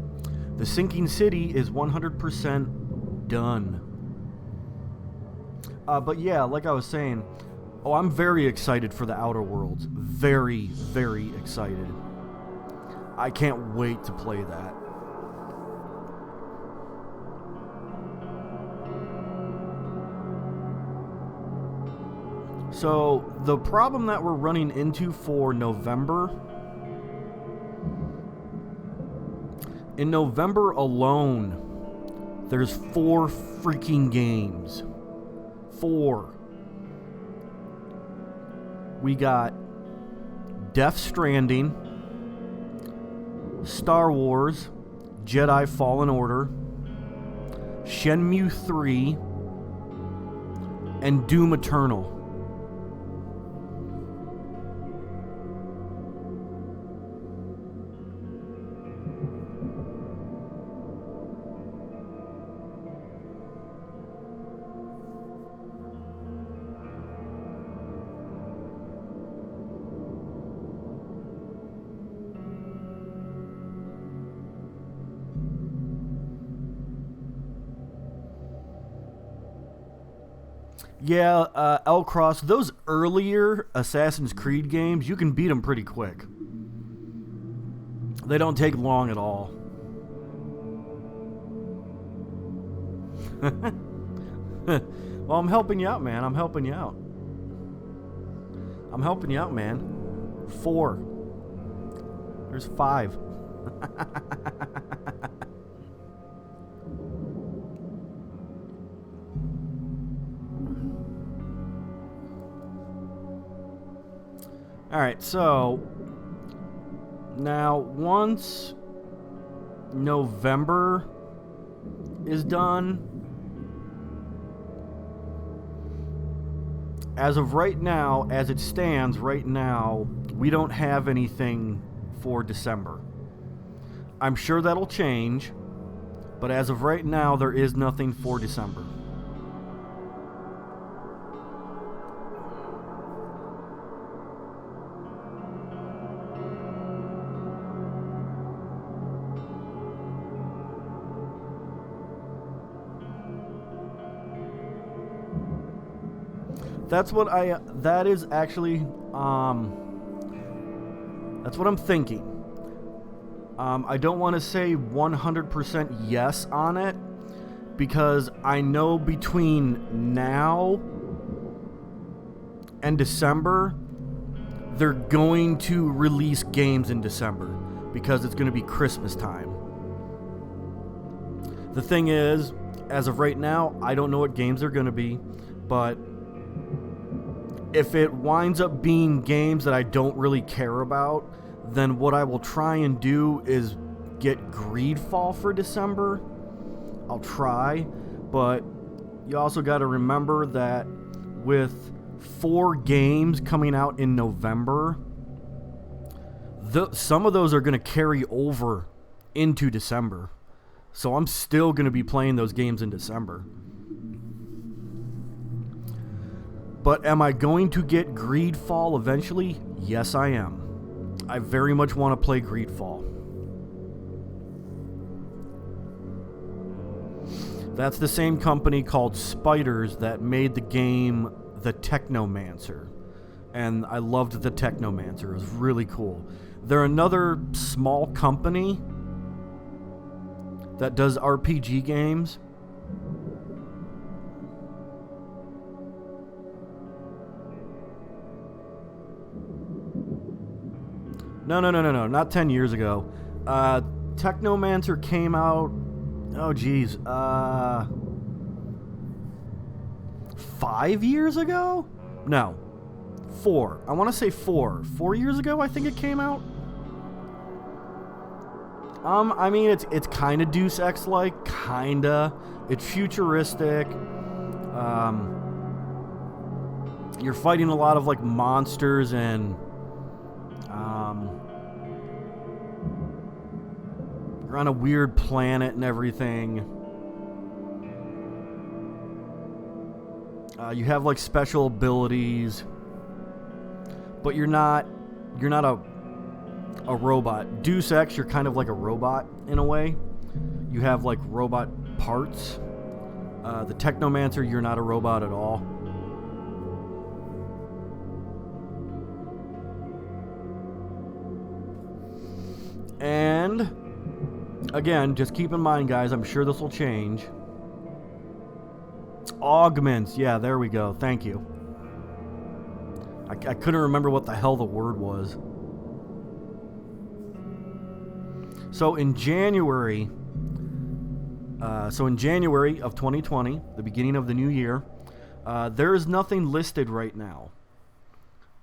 The Sinking City is 100% done. But yeah, like I was saying, I'm very excited for The Outer Worlds. Very, very excited. I can't wait to play that. So, the problem that we're running into for November... In November alone, there's 4 freaking games. 4. We got Death Stranding, Star Wars, Jedi Fallen Order, Shenmue 3, and Doom Eternal. Yeah, L-Cross, those earlier Assassin's Creed games, you can beat them pretty quick. They don't take long at all. Well, I'm helping you out, man. I'm helping you out. I'm helping you out, man. 4. There's 5. Alright, so now once November is done, as of right now, as it stands right now, we don't have anything for December. I'm sure that'll change, but as of right now, there is nothing for December. That's what that is actually, that's what I'm thinking. I don't want to say 100% yes on it, because I know between now and December, they're going to release games in December, because it's going to be Christmas time. The thing is, as of right now, I don't know what games they're going to be, but if it winds up being games that I don't really care about, then what I will try and do is get Greedfall for December. I'll try, but you also got to remember that with 4 games coming out in November, some of those are going to carry over into December. So I'm still going to be playing those games in December. But am I going to get Greedfall eventually? Yes, I am. I very much want to play Greedfall. That's the same company called Spiders that made the game The Technomancer. And I loved The Technomancer. It was really cool. They're another small company that does RPG games. No, not 10 years ago. Technomancer came out, oh geez, 5 years ago? No, 4. I want to say 4. 4 years ago, I think it came out. I mean, it's kind of Deus Ex-like, kinda. It's futuristic. You're fighting a lot of like monsters and you're on a weird planet and everything. You have like special abilities, but you're not a robot. Deus Ex, you're kind of like a robot in a way. You have like robot parts. The Technomancer, you're not a robot at all. And again, just keep in mind, guys, I'm sure this will change. Augments, yeah, there we go. Thank you. I couldn't remember what the hell the word was. So in January of 2020, the beginning of the new year, there is nothing listed right now.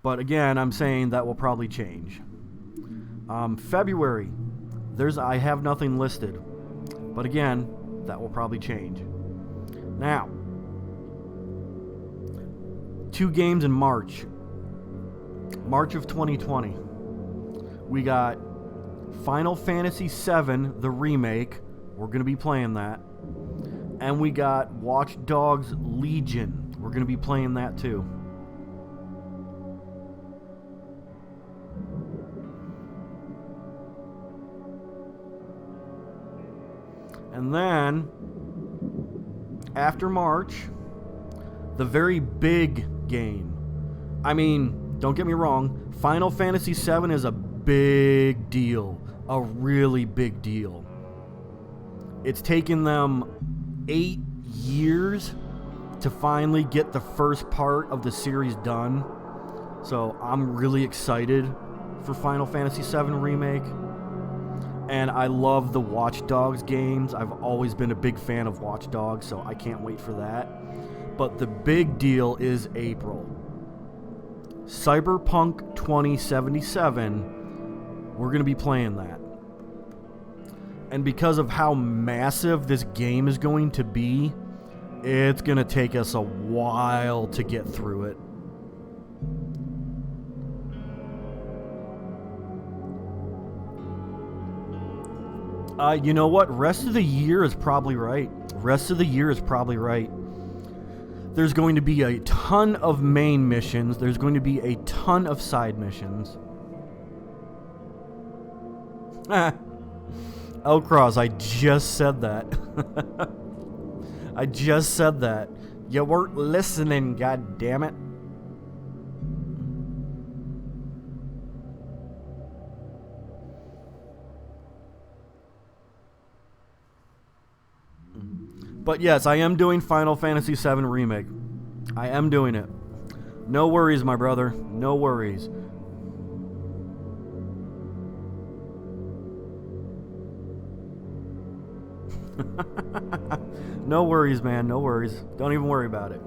But again, I'm saying that will probably change. February, I have nothing listed. But again, that will probably change. Now, 2 games in March. March of 2020. We got Final Fantasy VII, the remake. We're going to be playing that. And we got Watch Dogs Legion. We're going to be playing that too. And then, after March, the very big game. I mean, don't get me wrong, Final Fantasy VII is a big deal. A really big deal. It's taken them 8 years to finally get the first part of the series done. So I'm really excited for Final Fantasy VII Remake. And I love the Watch Dogs games. I've always been a big fan of Watch Dogs, so I can't wait for that. But the big deal is April. Cyberpunk 2077, we're going to be playing that. And because of how massive this game is going to be, it's going to take us a while to get through it. You know what? Rest of the year is probably right. There's going to be a ton of main missions. There's going to be a ton of side missions. Elcross, I just said that. I just said that. You weren't listening, god damn it. But yes, I am doing Final Fantasy VII Remake. I am doing it. No worries, my brother. No worries. No worries, man. No worries. Don't even worry about it.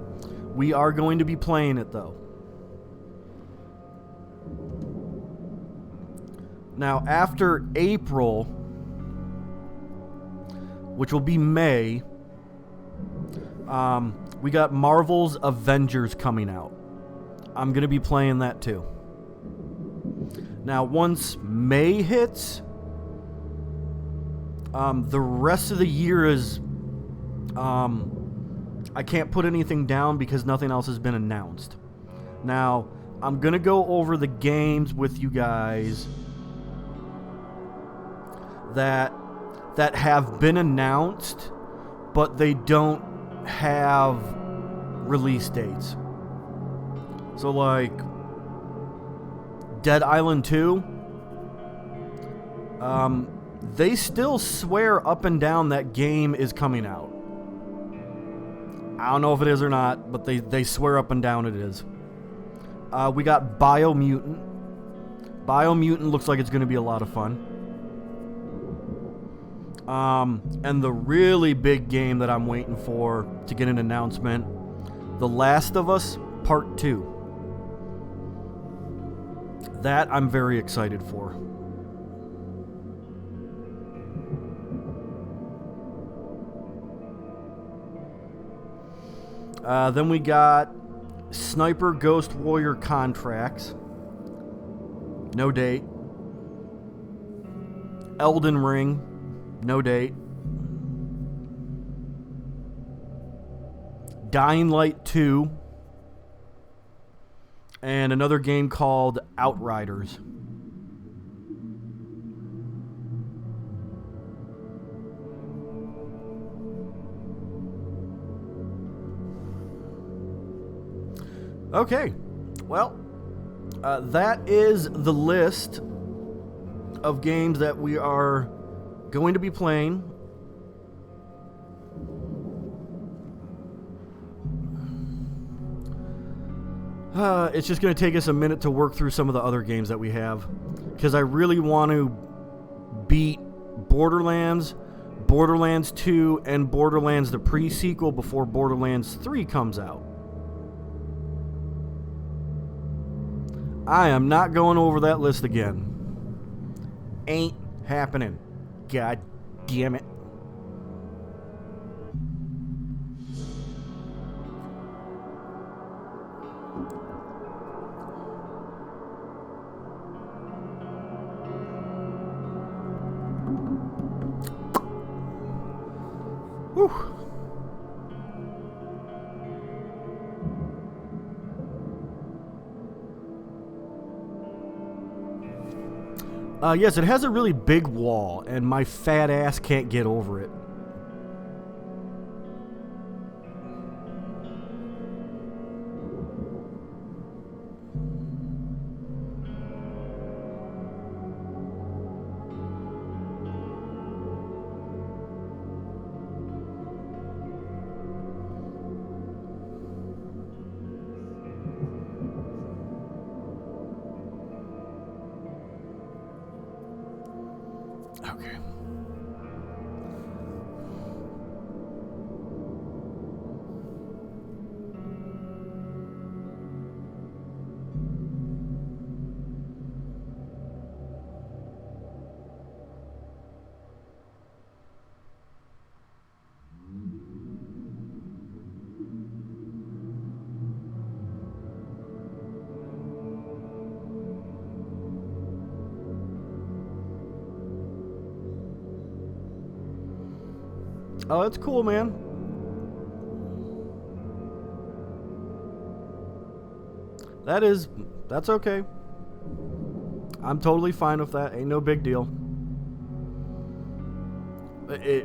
We are going to be playing it, though. Now, after April, which will be May, we got Marvel's Avengers coming out. I'm going to be playing that too. Now, once May hits, the rest of the year is, I can't put anything down because nothing else has been announced. Now, I'm going to go over the games with you guys that have been announced, but they don't have release dates. So like Dead Island 2, they still swear up and down that game is coming out. I don't know if it is or not, but they swear up and down it is. We got Biomutant. Biomutant looks like it's going to be a lot of fun. And the really big game that I'm waiting for to get an announcement, The Last of Us Part 2. That I'm very excited for. Then we got Sniper Ghost Warrior contracts. No date. Elden Ring. No date. Dying Light 2. And another game called Outriders. Okay, well, that is the list of games that we are going to be playing. It's just going to take us a minute to work through some of the other games that we have, because I really want to beat Borderlands, Borderlands 2, and Borderlands the pre-sequel before Borderlands 3 comes out. I am not going over that list again. Ain't happening. God damn it. Whew. Yes, it has a really big wall, and my fat ass can't get over it. Okay. Oh, that's cool, man. That's okay. I'm totally fine with that. Ain't no big deal.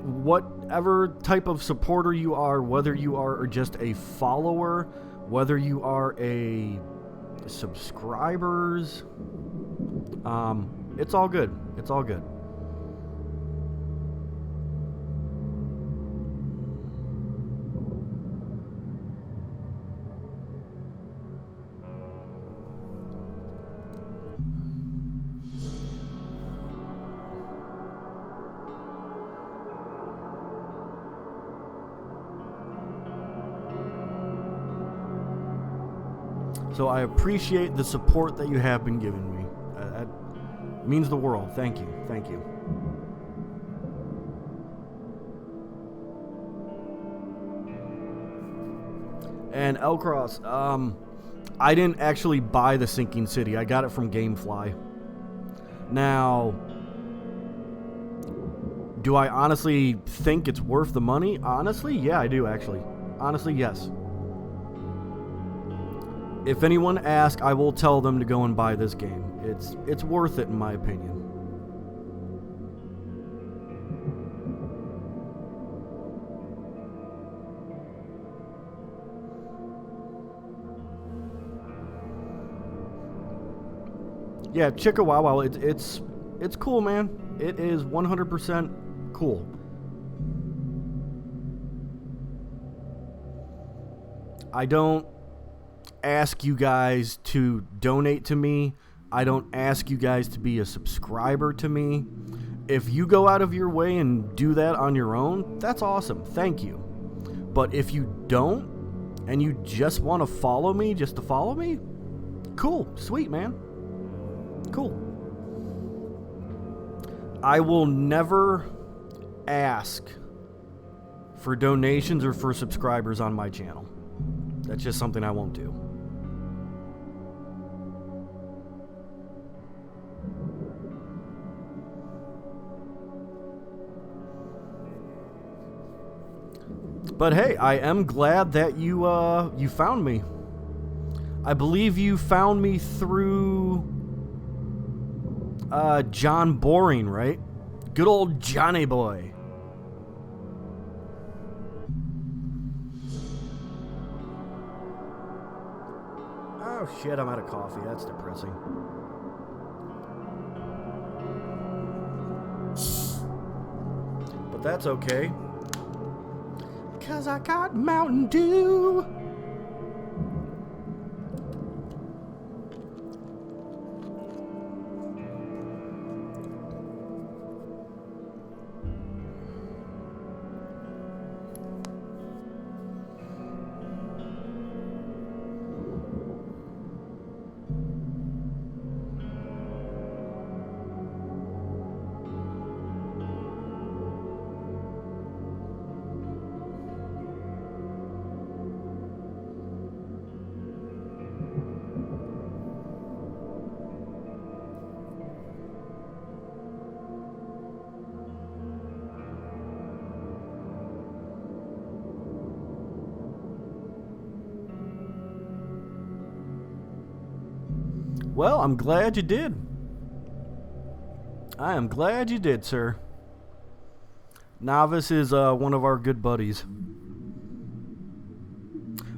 Whatever type of supporter you are, whether you are just a follower, whether you are a subscribers, it's all good. It's all good. So I appreciate the support that you have been giving me. That means the world. Thank you. Thank you. And Elcross, I didn't actually buy the Sinking City. I got it from GameFly. Now, do I honestly think it's worth the money? Honestly, yeah, I do actually. Honestly, yes. If anyone asks, I will tell them to go and buy this game. It's worth it in my opinion. Yeah, Chihuahua, it's cool, man. It is 100% cool. I don't ask you guys to donate to me. I don't ask you guys to be a subscriber to me. If you go out of your way and do that on your own, that's awesome. Thank you. But if you don't, and you just want to follow me just to follow me, cool. Sweet, man. Cool. I will never ask for donations or for subscribers on my channel. That's just something I won't do. But hey, I am glad that you found me. I believe you found me through John Boring, right? Good old Johnny boy. Oh shit, I'm out of coffee. That's depressing. But that's okay. 'Cause I got Mountain Dew. Well, I'm glad you did. I am glad you did, sir. Novice is one of our good buddies.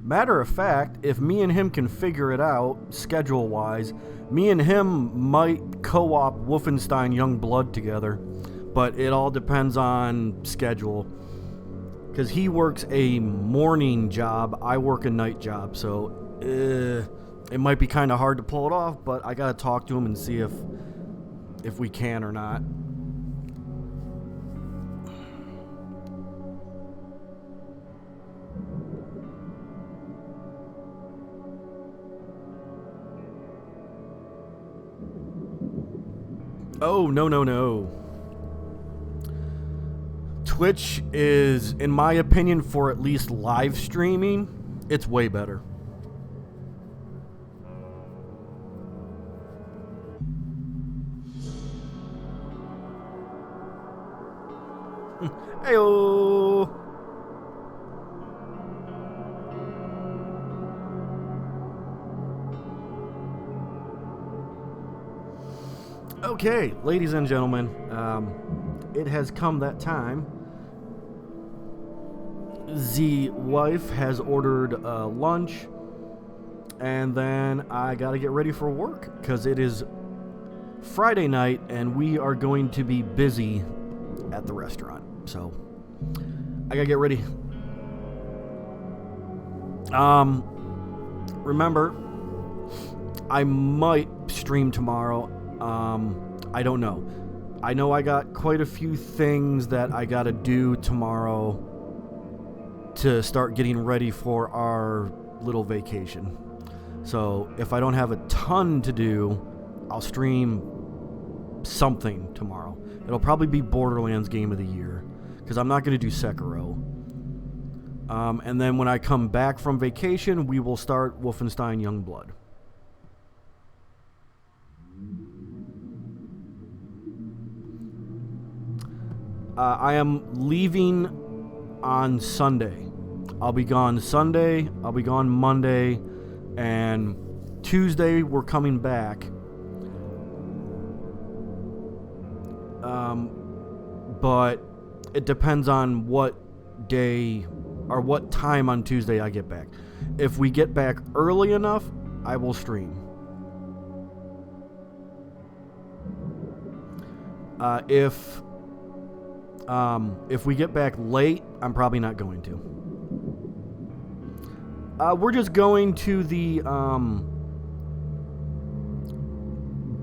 Matter of fact, if me and him can figure it out, schedule-wise, me and him might co-op Wolfenstein Youngblood together. But it all depends on schedule. Because he works a morning job, I work a night job, so it might be kind of hard to pull it off, but I gotta talk to him and see if we can or not. Oh, no. Twitch is, in my opinion, for at least live streaming, it's way better. Heyo. Okay, ladies and gentlemen, it has come that time. The wife has ordered lunch, and then I gotta get ready for work because it is Friday night and we are going to be busy at the restaurant. So I gotta get ready. Remember, I might stream tomorrow. I don't know. I know I got quite a few things that I gotta do tomorrow to start getting ready for our little vacation. So if I don't have a ton to do, I'll stream something tomorrow. It'll probably be Borderlands Game of the Year, because I'm not going to do Sekiro. And then when I come back from vacation, we will start Wolfenstein Youngblood. I am leaving on Sunday. I'll be gone Sunday, I'll be gone Monday, and Tuesday we're coming back. But it depends on what day or what time on Tuesday I get back. If we get back early enough, I will stream. If we get back late, I'm probably not going to. We're just going to the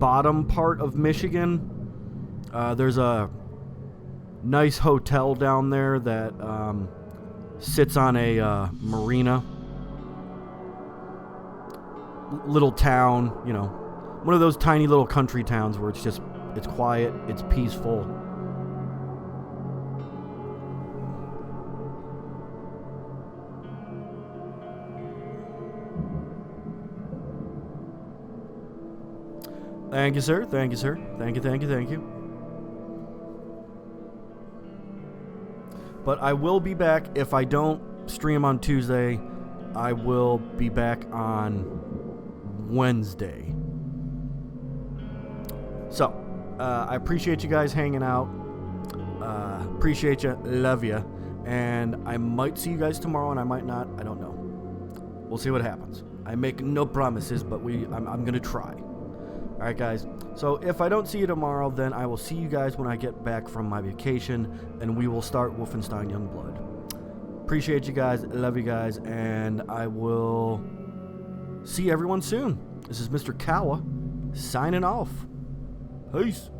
bottom part of Michigan. There's a nice hotel down there that sits on a marina. Little town, you know, one of those tiny little country towns where it's quiet, it's peaceful. Thank you, sir. Thank you, sir. Thank you, thank you, thank you. But I will be back. If I don't stream on Tuesday, I will be back on Wednesday. So, I appreciate you guys hanging out. Appreciate you. Love you. And I might see you guys tomorrow, and I might not. I don't know. We'll see what happens. I make no promises, but I'm going to try. Alright, guys. So, if I don't see you tomorrow, then I will see you guys when I get back from my vacation, and we will start Wolfenstein Youngblood. Appreciate you guys. Love you guys. And I will see everyone soon. This is Mr. Kawa signing off. Peace.